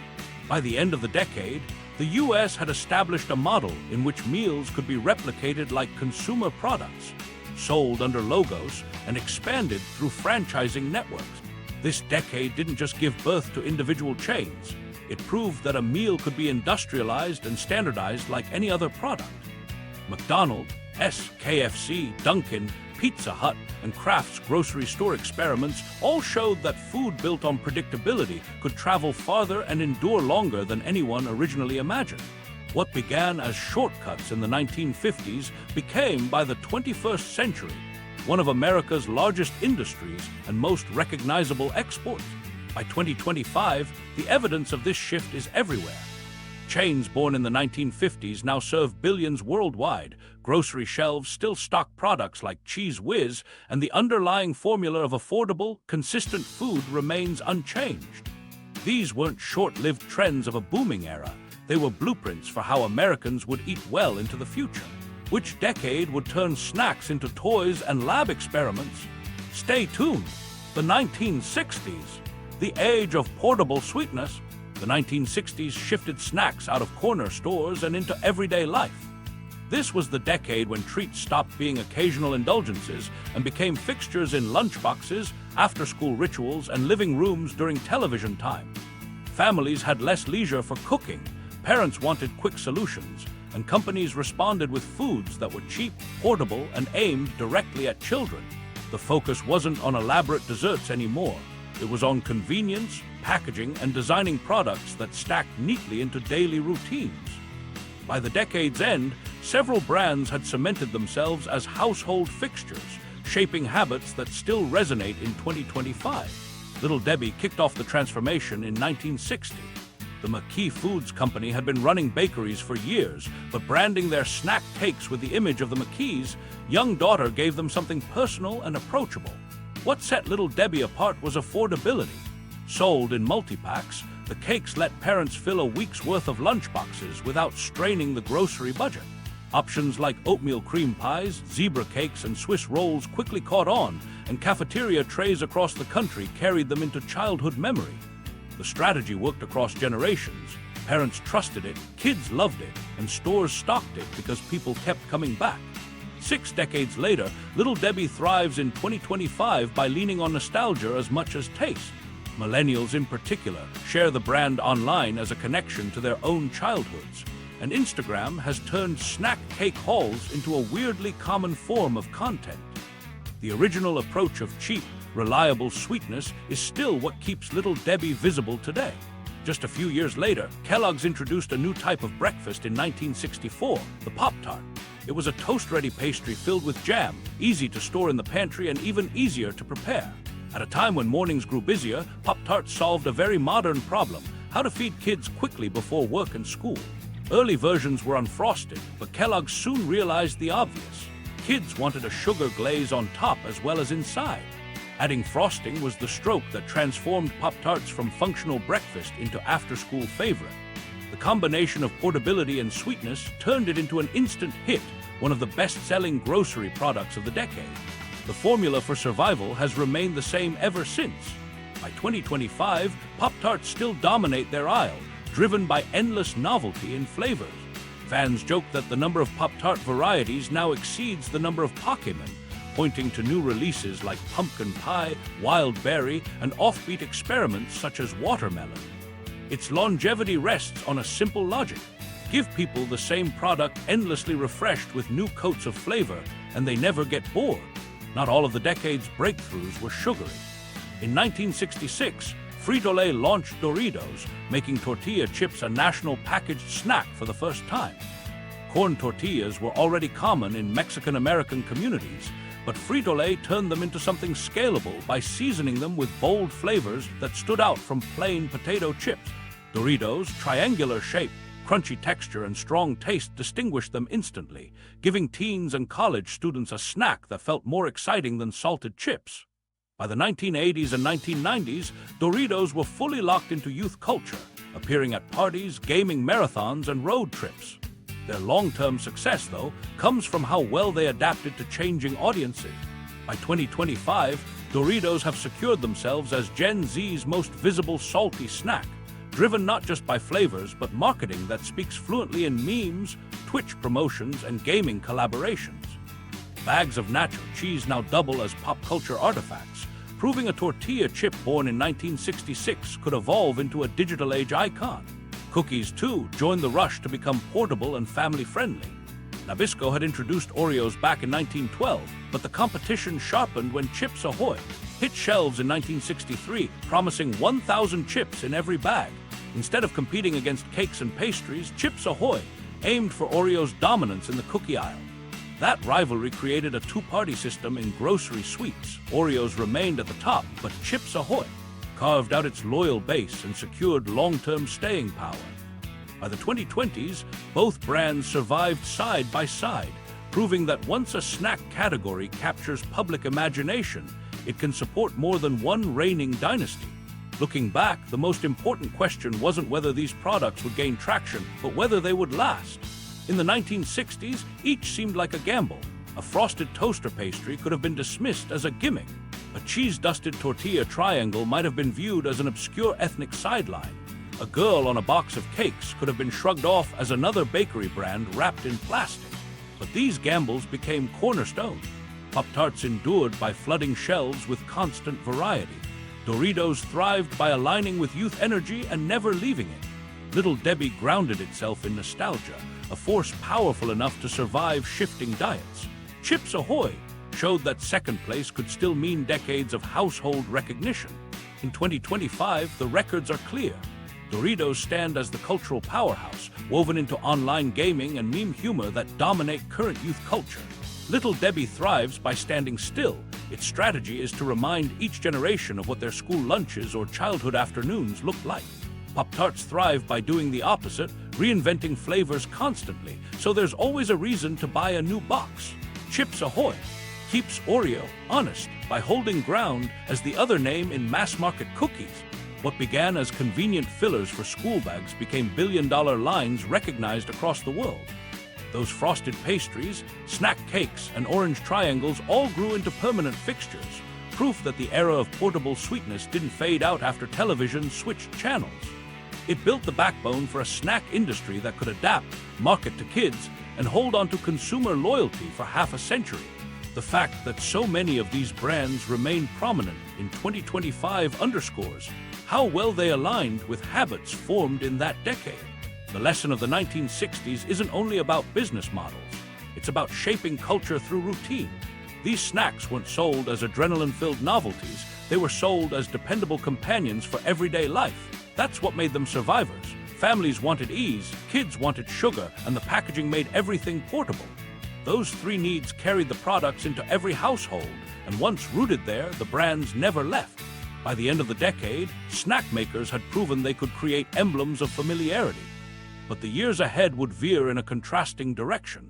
By the end of the decade, the U.S. had established a model in which meals could be replicated like consumer products, sold under logos, and expanded through franchising networks. This decade didn't just give birth to individual chains. It proved that a meal could be industrialized and standardized like any other product. McDonald's, KFC, Dunkin', Pizza Hut, and Kraft's grocery store experiments all showed that food built on predictability could travel farther and endure longer than anyone originally imagined. What began as shortcuts in the 1950s became, by the 21st century, one of America's largest industries and most recognizable exports. By 2025, the evidence of this shift is everywhere. Chains born in the 1950s now serve billions worldwide. Grocery shelves still stock products like Cheese Whiz, and the underlying formula of affordable, consistent food remains unchanged. These weren't short-lived trends of a booming era. They were blueprints for how Americans would eat well into the future. Which decade would turn snacks into toys and lab experiments? Stay tuned. The 1960s, the age of portable sweetness. The The 1960s shifted snacks out of corner stores and into everyday life. This was the decade when treats stopped being occasional indulgences and became fixtures in lunchboxes, after-school rituals, and living rooms during television time. Families had less leisure for cooking, parents wanted quick solutions, and companies responded with foods that were cheap, portable, and aimed directly at children. The focus wasn't on elaborate desserts anymore. It was on convenience, packaging, and designing products that stacked neatly into daily routines. By the decade's end, several brands had cemented themselves as household fixtures, shaping habits that still resonate in 2025. Little Debbie kicked off the transformation in 1960. The McKee Foods Company had been running bakeries for years, but branding their snack cakes with the image of the McKees' young daughter gave them something personal and approachable. What set Little Debbie apart was affordability. Sold in multi-packs, the cakes let parents fill a week's worth of lunchboxes without straining the grocery budget. Options like oatmeal cream pies, zebra cakes, and Swiss rolls quickly caught on, and cafeteria trays across the country carried them into childhood memory. The strategy worked across generations. Parents trusted it, kids loved it, and stores stocked it because people kept coming back. 6 decades later, Little Debbie thrives in 2025 by leaning on nostalgia as much as taste. Millennials in particular share the brand online as a connection to their own childhoods, and Instagram has turned snack cake hauls into a weirdly common form of content. The original approach of cheap, reliable sweetness is still what keeps Little Debbie visible today. Just a few years later, Kellogg's introduced a new type of breakfast in 1964, the Pop-Tart. It was a toast-ready pastry filled with jam, easy to store in the pantry and even easier to prepare. At a time when mornings grew busier, Pop-Tarts solved a very modern problem: how to feed kids quickly before work and school. Early versions were unfrosted, but Kellogg soon realized the obvious. Kids wanted a sugar glaze on top as well as inside. Adding frosting was the stroke that transformed Pop-Tarts from functional breakfast into after-school favorite. The combination of portability and sweetness turned it into an instant hit, one of the best-selling grocery products of the decade. The formula for survival has remained the same ever since. By 2025, Pop-Tarts still dominate their aisle, driven by endless novelty and flavors. Fans joke that the number of Pop-Tart varieties now exceeds the number of Pokémon, pointing to new releases like pumpkin pie, wild berry, and offbeat experiments such as watermelon. Its longevity rests on a simple logic: give people the same product endlessly refreshed with new coats of flavor, and they never get bored. Not all of the decade's breakthroughs were sugary. In 1966, Frito-Lay launched Doritos, making tortilla chips a national packaged snack for the first time. Corn tortillas were already common in Mexican-American communities, but Frito-Lay turned them into something scalable by seasoning them with bold flavors that stood out from plain potato chips. Doritos' triangular shape, crunchy texture, and strong taste distinguished them instantly, giving teens and college students a snack that felt more exciting than salted chips. By the 1980s and 1990s, Doritos were fully locked into youth culture, appearing at parties, gaming marathons, and road trips. Their long-term success, though, comes from how well they adapted to changing audiences. By 2025, Doritos have secured themselves as Gen Z's most visible salty snack, driven not just by flavors, but marketing that speaks fluently in memes, Twitch promotions, and gaming collaborations. Bags of nacho cheese now double as pop culture artifacts, proving a tortilla chip born in 1966 could evolve into a digital age icon. Cookies, too, joined the rush to become portable and family-friendly. Nabisco had introduced Oreos back in 1912, but the competition sharpened when Chips Ahoy hit shelves in 1963, promising 1,000 chips in every bag. Instead of competing against cakes and pastries, Chips Ahoy aimed for Oreo's dominance in the cookie aisle. That rivalry created a two-party system in grocery sweets. Oreos remained at the top, but Chips Ahoy carved out its loyal base and secured long-term staying power. By the 2020s, both brands survived side by side, proving that once a snack category captures public imagination, it can support more than one reigning dynasty. Looking back, the most important question wasn't whether these products would gain traction, but whether they would last. In the 1960s, each seemed like a gamble. A frosted toaster pastry could have been dismissed as a gimmick. A cheese-dusted tortilla triangle might have been viewed as an obscure ethnic sideline. A girl on a box of cakes could have been shrugged off as another bakery brand wrapped in plastic. But these gambles became cornerstone. Pop-Tarts endured by flooding shelves with constant variety. Doritos thrived by aligning with youth energy and never leaving it. Little Debbie grounded itself in nostalgia, a force powerful enough to survive shifting diets. Chips Ahoy showed that second place could still mean decades of household recognition. In 2025, the records are clear. Doritos stand as the cultural powerhouse, woven into online gaming and meme humor that dominate current youth culture. Little Debbie thrives by standing still. Its strategy is to remind each generation of what their school lunches or childhood afternoons looked like. Pop-Tarts thrive by doing the opposite, reinventing flavors constantly, so there's always a reason to buy a new box. Chips Ahoy keeps Oreo honest by holding ground as the other name in mass-market cookies. What began as convenient fillers for school bags became billion-dollar lines recognized across the world. Those frosted pastries, snack cakes, and orange triangles all grew into permanent fixtures, proof that the era of portable sweetness didn't fade out after television switched channels. It built the backbone for a snack industry that could adapt, market to kids, and hold on to consumer loyalty for half a century. The fact that so many of these brands remain prominent in 2025 underscores how well they aligned with habits formed in that decade. The lesson of the 1960s isn't only about business models. It's about shaping culture through routine. These snacks weren't sold as adrenaline-filled novelties. They were sold as dependable companions for everyday life. That's what made them survivors. Families wanted ease, kids wanted sugar, and the packaging made everything portable. Those three needs carried the products into every household, and once rooted there, the brands never left. By the end of the decade, snack makers had proven they could create emblems of familiarity. But the years ahead would veer in a contrasting direction.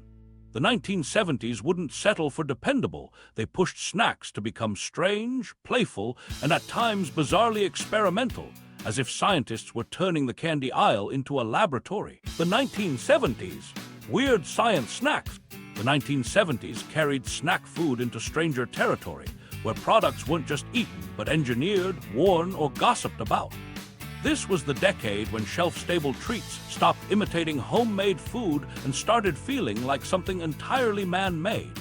The 1970s wouldn't settle for dependable. They pushed snacks to become strange, playful, and at times bizarrely experimental, as if scientists were turning the candy aisle into a laboratory. The 1970s, weird science snacks. The 1970s carried snack food into stranger territory, where products weren't just eaten, but engineered, worn, or gossiped about. This was the decade when shelf-stable treats stopped imitating homemade food and started feeling like something entirely man-made.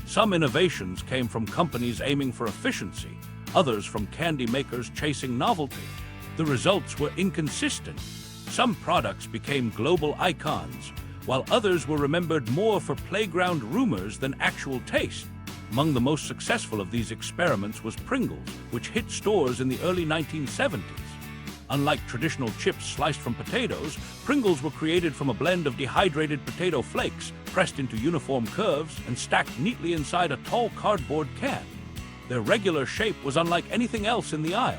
Some innovations came from companies aiming for efficiency, others from candy makers chasing novelty. The results were inconsistent. Some products became global icons, while others were remembered more for playground rumors than actual taste. Among the most successful of these experiments was Pringles, which hit stores in the early 1970s. Unlike traditional chips sliced from potatoes, Pringles were created from a blend of dehydrated potato flakes, pressed into uniform curves and stacked neatly inside a tall cardboard can. Their regular shape was unlike anything else in the aisle.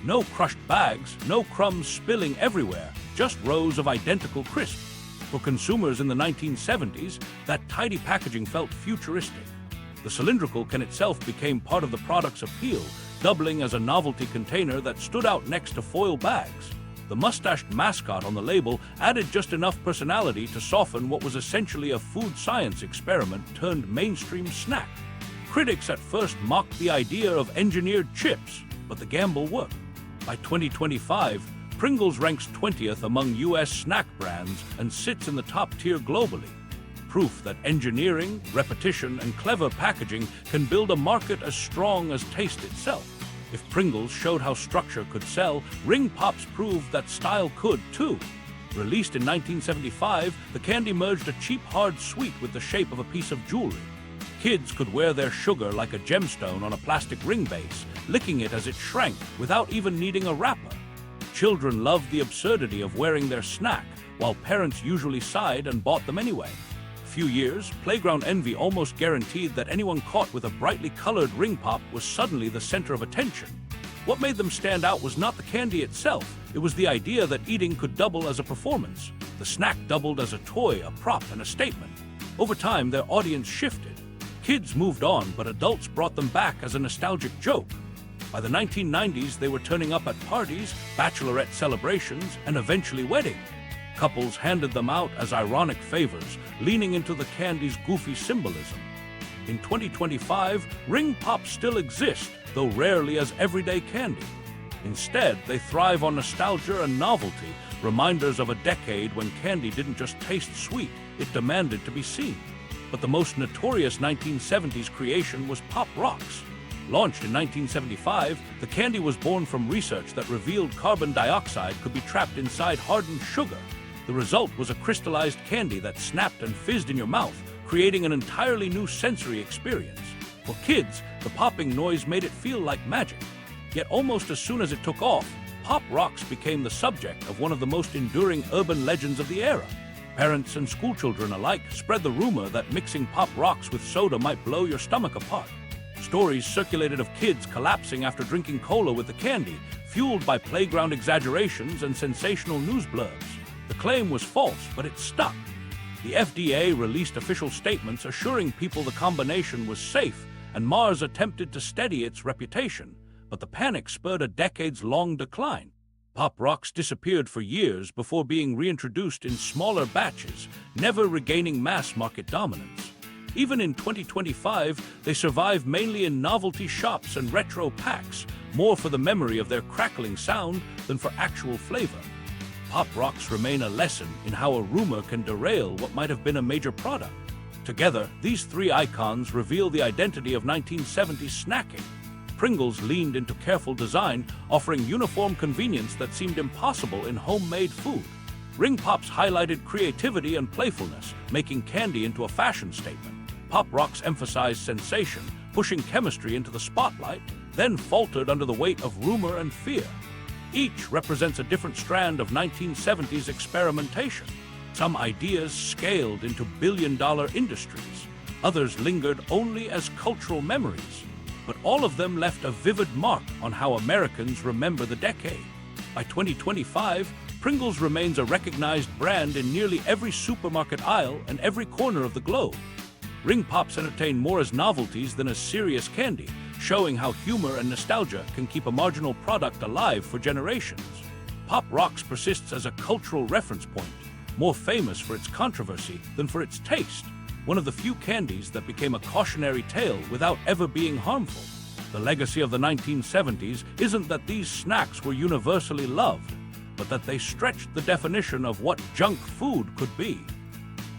No crushed bags, no crumbs spilling everywhere, just rows of identical crisps. For consumers in the 1970s, that tidy packaging felt futuristic. The cylindrical can itself became part of the product's appeal, doubling as a novelty container that stood out next to foil bags. The mustached mascot on the label added just enough personality to soften what was essentially a food science experiment turned mainstream snack. Critics at first mocked the idea of engineered chips, but the gamble worked. By 2025, Pringles ranks 20th among U.S. snack brands and sits in the top tier globally. Proof that engineering, repetition, and clever packaging can build a market as strong as taste itself. If Pringles showed how structure could sell, Ring Pops proved that style could too. Released in 1975, the candy merged a cheap hard sweet with the shape of a piece of jewelry. Kids could wear their sugar like a gemstone on a plastic ring base, licking it as it shrank without even needing a wrapper. Children loved the absurdity of wearing their snack, while parents usually sighed and bought them anyway. Few years, playground envy almost guaranteed that anyone caught with a brightly colored ring pop was suddenly the center of attention. What made them stand out was not the candy itself, it was the idea that eating could double as a performance. The snack doubled as a toy, a prop, and a statement. Over time, their audience shifted. Kids moved on, but adults brought them back as a nostalgic joke. By the 1990s, they were turning up at parties, bachelorette celebrations, and eventually weddings. Couples handed them out as ironic favors, leaning into the candy's goofy symbolism. In 2025, ring pops still exist, though rarely as everyday candy. Instead, they thrive on nostalgia and novelty, reminders of a decade when candy didn't just taste sweet, it demanded to be seen. But the most notorious 1970s creation was Pop Rocks. Launched in 1975, the candy was born from research that revealed carbon dioxide could be trapped inside hardened sugar. The result was a crystallized candy that snapped and fizzed in your mouth, creating an entirely new sensory experience. For kids, the popping noise made it feel like magic. Yet almost as soon as it took off, Pop Rocks became the subject of one of the most enduring urban legends of the era. Parents and schoolchildren alike spread the rumor that mixing Pop Rocks with soda might blow your stomach apart. Stories circulated of kids collapsing after drinking cola with the candy, fueled by playground exaggerations and sensational news blurbs. The claim was false, but it stuck. The FDA released official statements assuring people the combination was safe, and Mars attempted to steady its reputation, but the panic spurred a decades-long decline. Pop Rocks disappeared for years before being reintroduced in smaller batches, never regaining mass-market dominance. Even in 2025, they survive mainly in novelty shops and retro packs, more for the memory of their crackling sound than for actual flavor. Pop Rocks remain a lesson in how a rumor can derail what might have been a major product. Together, these three icons reveal the identity of 1970s snacking. Pringles leaned into careful design, offering uniform convenience that seemed impossible in homemade food. Ring Pops highlighted creativity and playfulness, making candy into a fashion statement. Pop Rocks emphasized sensation, pushing chemistry into the spotlight, then faltered under the weight of rumor and fear. Each represents a different strand of 1970s experimentation. Some ideas scaled into billion-dollar industries. Others lingered only as cultural memories. But all of them left a vivid mark on how Americans remember the decade. By 2025, Pringles remains a recognized brand in nearly every supermarket aisle and every corner of the globe. Ring Pops entertain more as novelties than as serious candy, showing how humor and nostalgia can keep a marginal product alive for generations. Pop Rocks persists as a cultural reference point, more famous for its controversy than for its taste. One of the few candies that became a cautionary tale without ever being harmful. The legacy of the 1970s isn't that these snacks were universally loved, but that they stretched the definition of what junk food could be.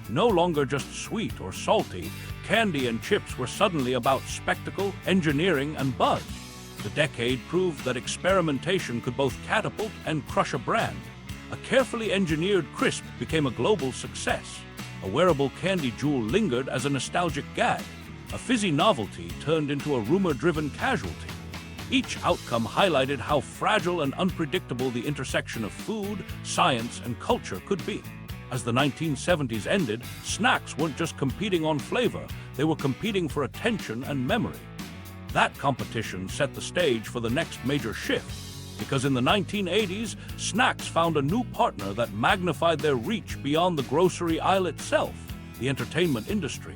No longer just sweet or salty, candy and chips were suddenly about spectacle, engineering, and buzz. The decade proved that experimentation could both catapult and crush a brand. A carefully engineered crisp became a global success. A wearable candy jewel lingered as a nostalgic gag. A fizzy novelty turned into a rumor-driven casualty. Each outcome highlighted how fragile and unpredictable the intersection of food, science, and culture could be. As the 1970s ended, snacks weren't just competing on flavor, they were competing for attention and memory. That competition set the stage for the next major shift, because in the 1980s, snacks found a new partner that magnified their reach beyond the grocery aisle itself, the entertainment industry.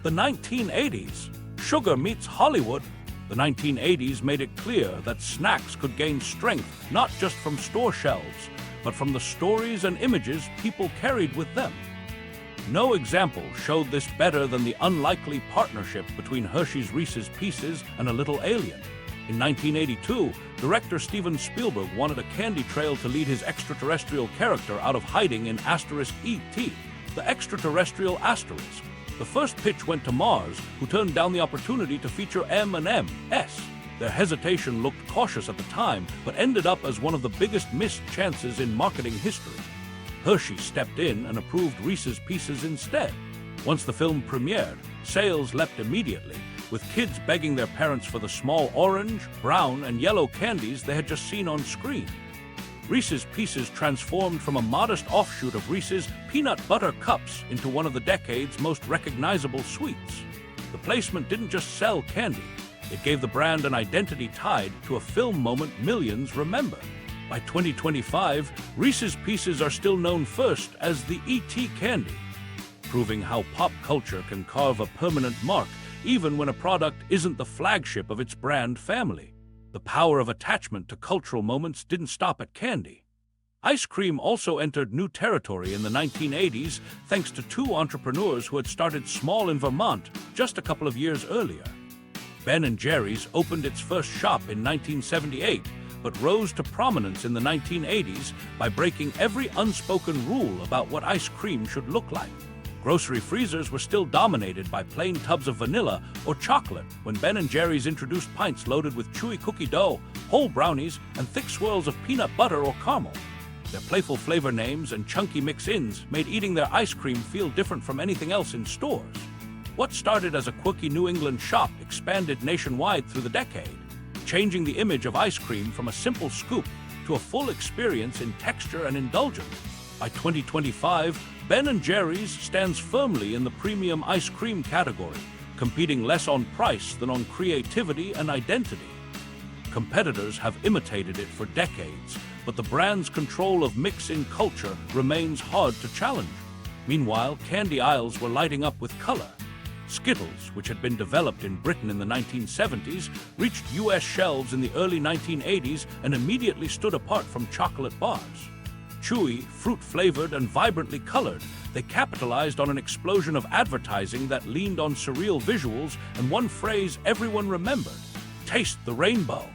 The 1980s, sugar meets Hollywood. The 1980s made it clear that snacks could gain strength not just from store shelves, but from the stories and images people carried with them. No example showed this better than the unlikely partnership between Hershey's Reese's Pieces and A Little Alien. In 1982, director Steven Spielberg wanted a candy trail to lead his extraterrestrial character out of hiding in Asterisk E.T., the extraterrestrial asterisk. The first pitch went to Mars, who turned down the opportunity to feature M&Ms. Their hesitation looked cautious at the time, but ended up as one of the biggest missed chances in marketing history. Hershey stepped in and approved Reese's Pieces instead. Once the film premiered, sales leapt immediately, with kids begging their parents for the small orange, brown, and yellow candies they had just seen on screen. Reese's Pieces transformed from a modest offshoot of Reese's peanut butter cups into one of the decade's most recognizable sweets. The placement didn't just sell candy, it gave the brand an identity tied to a film moment millions remember. By 2025, Reese's Pieces are still known first as the E.T. candy, proving how pop culture can carve a permanent mark even when a product isn't the flagship of its brand family. The power of attachment to cultural moments didn't stop at candy. Ice cream also entered new territory in the 1980s thanks to two entrepreneurs who had started small in Vermont just a couple of years earlier. Ben & Jerry's opened its first shop in 1978, but rose to prominence in the 1980s by breaking every unspoken rule about what ice cream should look like. Grocery freezers were still dominated by plain tubs of vanilla or chocolate when Ben & Jerry's introduced pints loaded with chewy cookie dough, whole brownies, and thick swirls of peanut butter or caramel. Their playful flavor names and chunky mix-ins made eating their ice cream feel different from anything else in stores. What started as a quirky New England shop expanded nationwide through the decade, changing the image of ice cream from a simple scoop to a full experience in texture and indulgence. By 2025, Ben & Jerry's stands firmly in the premium ice cream category, competing less on price than on creativity and identity. Competitors have imitated it for decades, but the brand's control of mix-in culture remains hard to challenge. Meanwhile, candy aisles were lighting up with color. Skittles, which had been developed in Britain in the 1970s, reached U.S. shelves in the early 1980s and immediately stood apart from chocolate bars. Chewy, fruit-flavored, and vibrantly colored, they capitalized on an explosion of advertising that leaned on surreal visuals and one phrase everyone remembered: "Taste the rainbow."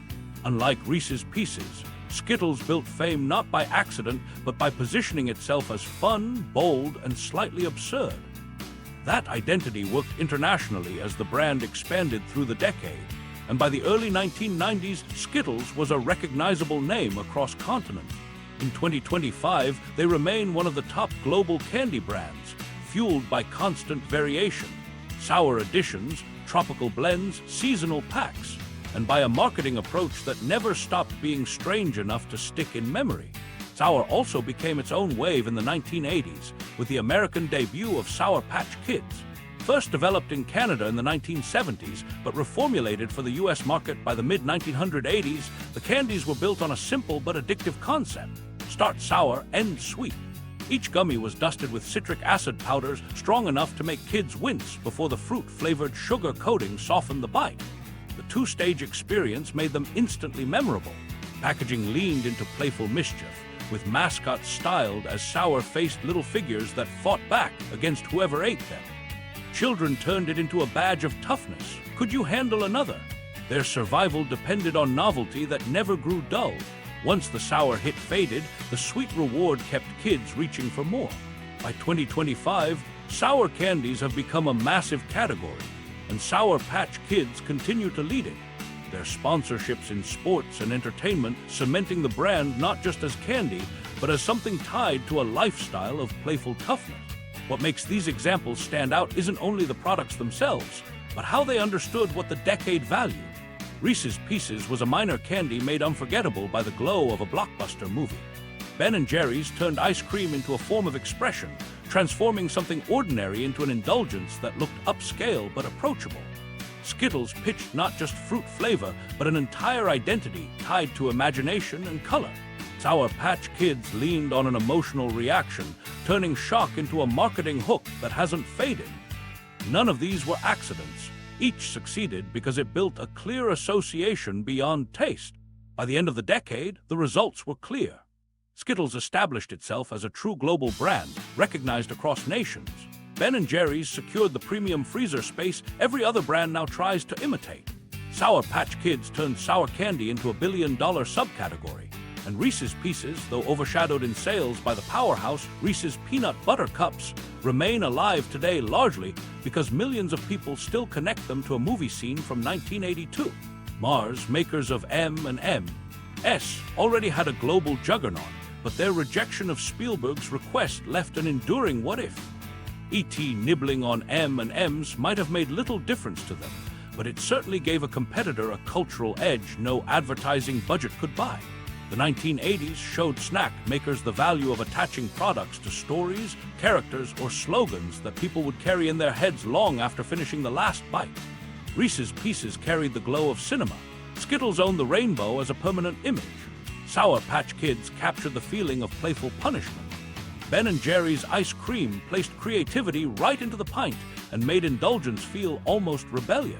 Unlike Reese's Pieces, Skittles built fame not by accident, but by positioning itself as fun, bold, and slightly absurd. That identity worked internationally as the brand expanded through the decade, and by the early 1990s, Skittles was a recognizable name across continents. In 2025, they remain one of the top global candy brands, fueled by constant variation, sour additions, tropical blends, seasonal packs, and by a marketing approach that never stopped being strange enough to stick in memory. Sour also became its own wave in the 1980s, with the American debut of Sour Patch Kids. First developed in Canada in the 1970s, but reformulated for the US market by the mid-1980s, the candies were built on a simple but addictive concept: start sour, end sweet. Each gummy was dusted with citric acid powders strong enough to make kids wince before the fruit-flavored sugar coating softened the bite. The two-stage experience made them instantly memorable. Packaging leaned into playful mischief, with mascots styled as sour-faced little figures that fought back against whoever ate them. Children turned it into a badge of toughness. Could you handle another? Their survival depended on novelty that never grew dull. Once the sour hit faded, the sweet reward kept kids reaching for more. By 2025, sour candies have become a massive category, and Sour Patch Kids continue to lead it. Their sponsorships in sports and entertainment cementing the brand not just as candy, but as something tied to a lifestyle of playful toughness. What makes these examples stand out isn't only the products themselves, but how they understood what the decade valued. Reese's Pieces was a minor candy made unforgettable by the glow of a blockbuster movie. Ben & Jerry's turned ice cream into a form of expression, transforming something ordinary into an indulgence that looked upscale but approachable. Skittles pitched not just fruit flavor, but an entire identity tied to imagination and color. Sour Patch Kids leaned on an emotional reaction, turning shock into a marketing hook that hasn't faded. None of these were accidents. Each succeeded because it built a clear association beyond taste. By the end of the decade, the results were clear. Skittles established itself as a true global brand, recognized across nations. Ben & Jerry's secured the premium freezer space every other brand now tries to imitate. Sour Patch Kids turned sour candy into a billion-dollar subcategory. And Reese's Pieces, though overshadowed in sales by the powerhouse Reese's Peanut Butter Cups, remain alive today largely because millions of people still connect them to a movie scene from 1982. Mars, makers of M&Ms, already had a global juggernaut, but their rejection of Spielberg's request left an enduring what-if. E.T. nibbling on M&Ms might have made little difference to them, but it certainly gave a competitor a cultural edge no advertising budget could buy. The 1980s showed snack makers the value of attaching products to stories, characters, or slogans that people would carry in their heads long after finishing the last bite. Reese's Pieces carried the glow of cinema. Skittles owned the rainbow as a permanent image. Sour Patch Kids captured the feeling of playful punishment. Ben & Jerry's ice cream placed creativity right into the pint and made indulgence feel almost rebellious.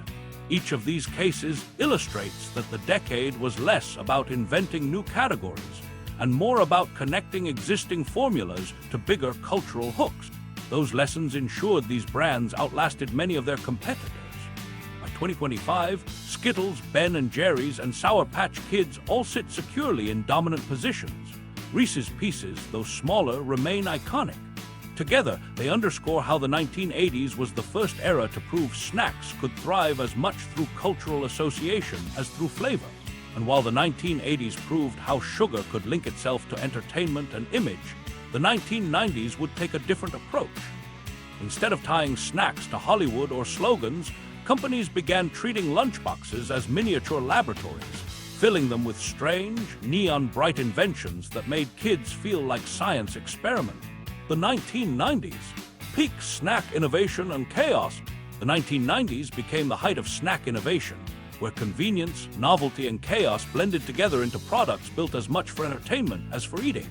Each of these cases illustrates that the decade was less about inventing new categories and more about connecting existing formulas to bigger cultural hooks. Those lessons ensured these brands outlasted many of their competitors. By 2025, Skittles, Ben & Jerry's, and Sour Patch Kids all sit securely in dominant positions. Reese's Pieces, though smaller, remain iconic. Together, they underscore how the 1980s was the first era to prove snacks could thrive as much through cultural association as through flavor. And while the 1980s proved how sugar could link itself to entertainment and image, the 1990s would take a different approach. Instead of tying snacks to Hollywood or slogans, companies began treating lunchboxes as miniature laboratories, filling them with strange, neon-bright inventions that made kids feel like science experiments. The 1990s, peak snack innovation and chaos. The 1990s became the height of snack innovation, where convenience, novelty, and chaos blended together into products built as much for entertainment as for eating.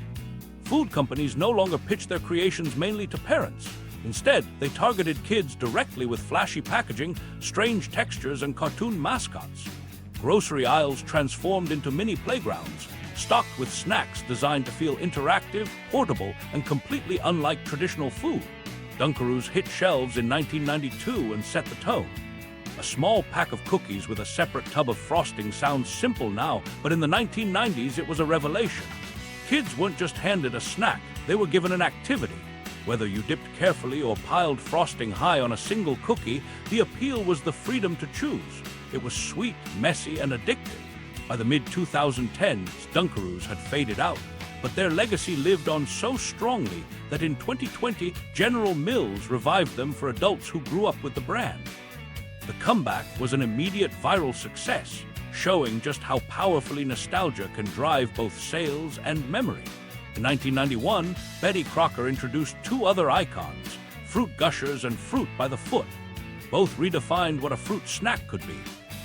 Food companies no longer pitched their creations mainly to parents. Instead, they targeted kids directly with flashy packaging, strange textures, and cartoon mascots. Grocery aisles transformed into mini playgrounds, stocked with snacks designed to feel interactive, portable, and completely unlike traditional food. Dunkaroos hit shelves in 1992 and set the tone. A small pack of cookies with a separate tub of frosting sounds simple now, but in the 1990s it was a revelation. Kids weren't just handed a snack, they were given an activity. Whether you dipped carefully or piled frosting high on a single cookie, the appeal was the freedom to choose. It was sweet, messy, and addictive. By the mid-2010s, Dunkaroos had faded out, but their legacy lived on so strongly that in 2020, General Mills revived them for adults who grew up with the brand. The comeback was an immediate viral success, showing just how powerfully nostalgia can drive both sales and memory. In 1991, Betty Crocker introduced two other icons, Fruit Gushers and Fruit by the Foot. Both redefined what a fruit snack could be.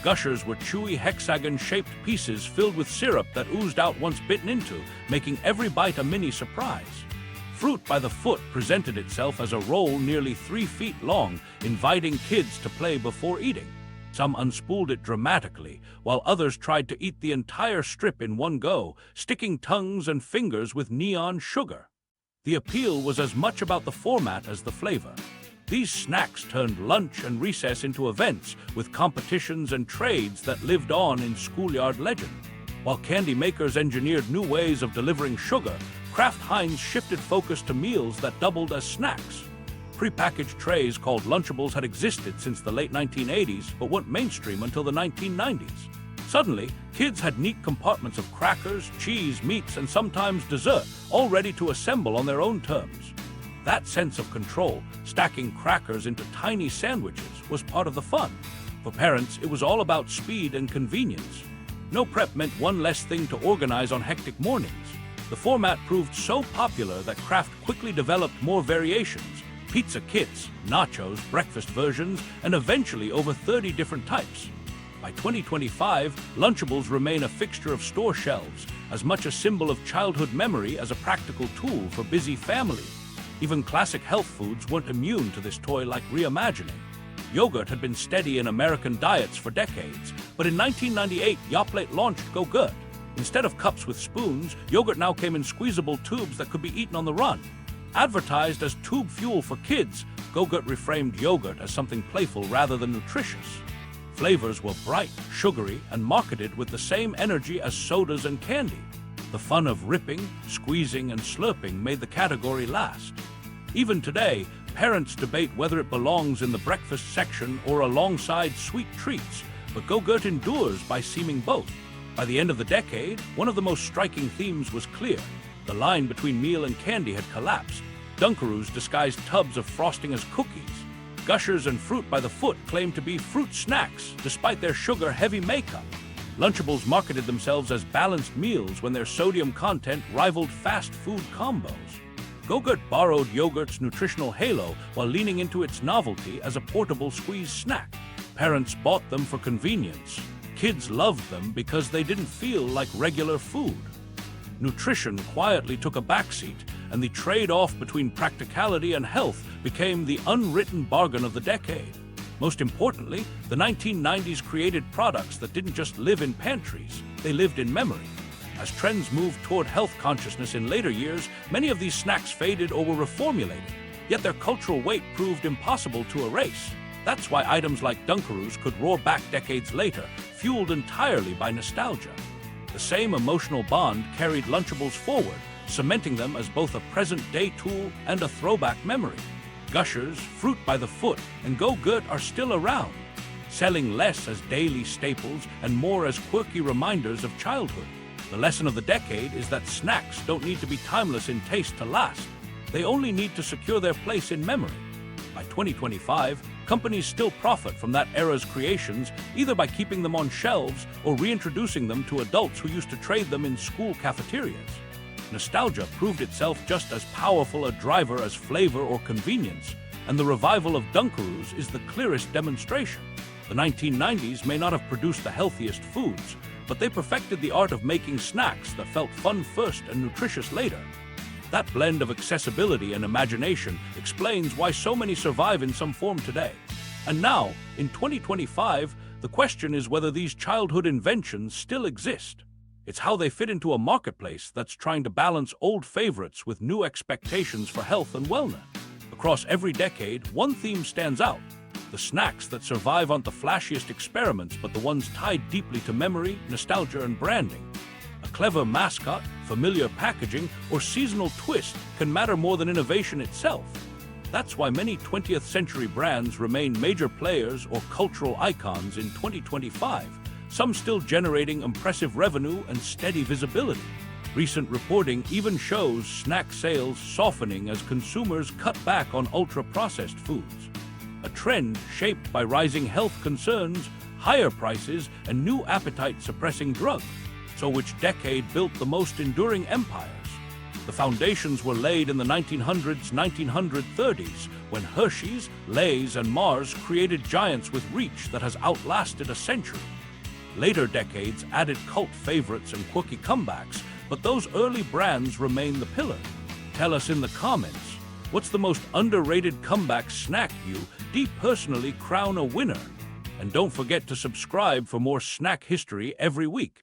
Gushers were chewy hexagon-shaped pieces filled with syrup that oozed out once bitten into, making every bite a mini surprise. Fruit by the Foot presented itself as a roll nearly 3 feet long, inviting kids to play before eating. Some unspooled it dramatically, while others tried to eat the entire strip in one go, sticking tongues and fingers with neon sugar. The appeal was as much about the format as the flavor. These snacks turned lunch and recess into events, with competitions and trades that lived on in schoolyard legend. While candy makers engineered new ways of delivering sugar, Kraft Heinz shifted focus to meals that doubled as snacks. Prepackaged trays called Lunchables had existed since the late 1980s, but went mainstream until the 1990s. Suddenly, kids had neat compartments of crackers, cheese, meats, and sometimes dessert, all ready to assemble on their own terms. That sense of control, stacking crackers into tiny sandwiches, was part of the fun. For parents, it was all about speed and convenience. No prep meant one less thing to organize on hectic mornings. The format proved so popular that Kraft quickly developed more variations: pizza kits, nachos, breakfast versions, and eventually over 30 different types. By 2025, Lunchables remain a fixture of store shelves, as much a symbol of childhood memory as a practical tool for busy families. Even classic health foods weren't immune to this toy like reimagining. Yogurt had been steady in American diets for decades, but in 1998, Yoplait launched Go-Gurt. Instead of cups with spoons, yogurt now came in squeezable tubes that could be eaten on the run. Advertised as tube fuel for kids, Go-Gurt reframed yogurt as something playful rather than nutritious. Flavors were bright, sugary, and marketed with the same energy as sodas and candy. The fun of ripping, squeezing, and slurping made the category last. Even today, parents debate whether it belongs in the breakfast section or alongside sweet treats, but Go-Gurt endures by seeming both. By the end of the decade, one of the most striking themes was clear. The line between meal and candy had collapsed. Dunkaroos disguised tubs of frosting as cookies. Gushers and Fruit by the Foot claimed to be fruit snacks, despite their sugar-heavy makeup. Lunchables marketed themselves as balanced meals when their sodium content rivaled fast food combos. Go-Gurt borrowed yogurt's nutritional halo while leaning into its novelty as a portable squeeze snack. Parents bought them for convenience. Kids loved them because they didn't feel like regular food. Nutrition quietly took a backseat, and the trade-off between practicality and health became the unwritten bargain of the decade. Most importantly, the 1990s created products that didn't just live in pantries, they lived in memory. As trends moved toward health consciousness in later years, many of these snacks faded or were reformulated, yet their cultural weight proved impossible to erase. That's why items like Dunkaroos could roar back decades later, fueled entirely by nostalgia. The same emotional bond carried Lunchables forward, cementing them as both a present-day tool and a throwback memory. Gushers, Fruit by the Foot, and Go-Gurt are still around, selling less as daily staples and more as quirky reminders of childhood. The lesson of the decade is that snacks don't need to be timeless in taste to last. They only need to secure their place in memory. By 2025, companies still profit from that era's creations, either by keeping them on shelves or reintroducing them to adults who used to trade them in school cafeterias. Nostalgia proved itself just as powerful a driver as flavor or convenience, and the revival of Dunkaroos is the clearest demonstration. The 1990s may not have produced the healthiest foods, but they perfected the art of making snacks that felt fun first and nutritious later. That blend of accessibility and imagination explains why so many survive in some form today. And now, in 2025, the question is whether these childhood inventions still exist. It's how they fit into a marketplace that's trying to balance old favorites with new expectations for health and wellness. Across every decade, one theme stands out. The snacks that survive aren't the flashiest experiments, but the ones tied deeply to memory, nostalgia, and branding. A clever mascot, familiar packaging, or seasonal twist can matter more than innovation itself. That's why many 20th century brands remain major players or cultural icons in 2025, some still generating impressive revenue and steady visibility. Recent reporting even shows snack sales softening as consumers cut back on ultra-processed foods. A trend shaped by rising health concerns, higher prices, and new appetite-suppressing drugs. So which decade built the most enduring empires? The foundations were laid in the 1900s, 1930s, when Hershey's, Lay's, and Mars created giants with reach that has outlasted a century. Later decades added cult favorites and quirky comebacks, but those early brands remain the pillar. Tell us in the comments, what's the most underrated comeback snack you personally crown a winner? And don't forget to subscribe for more snack history every week.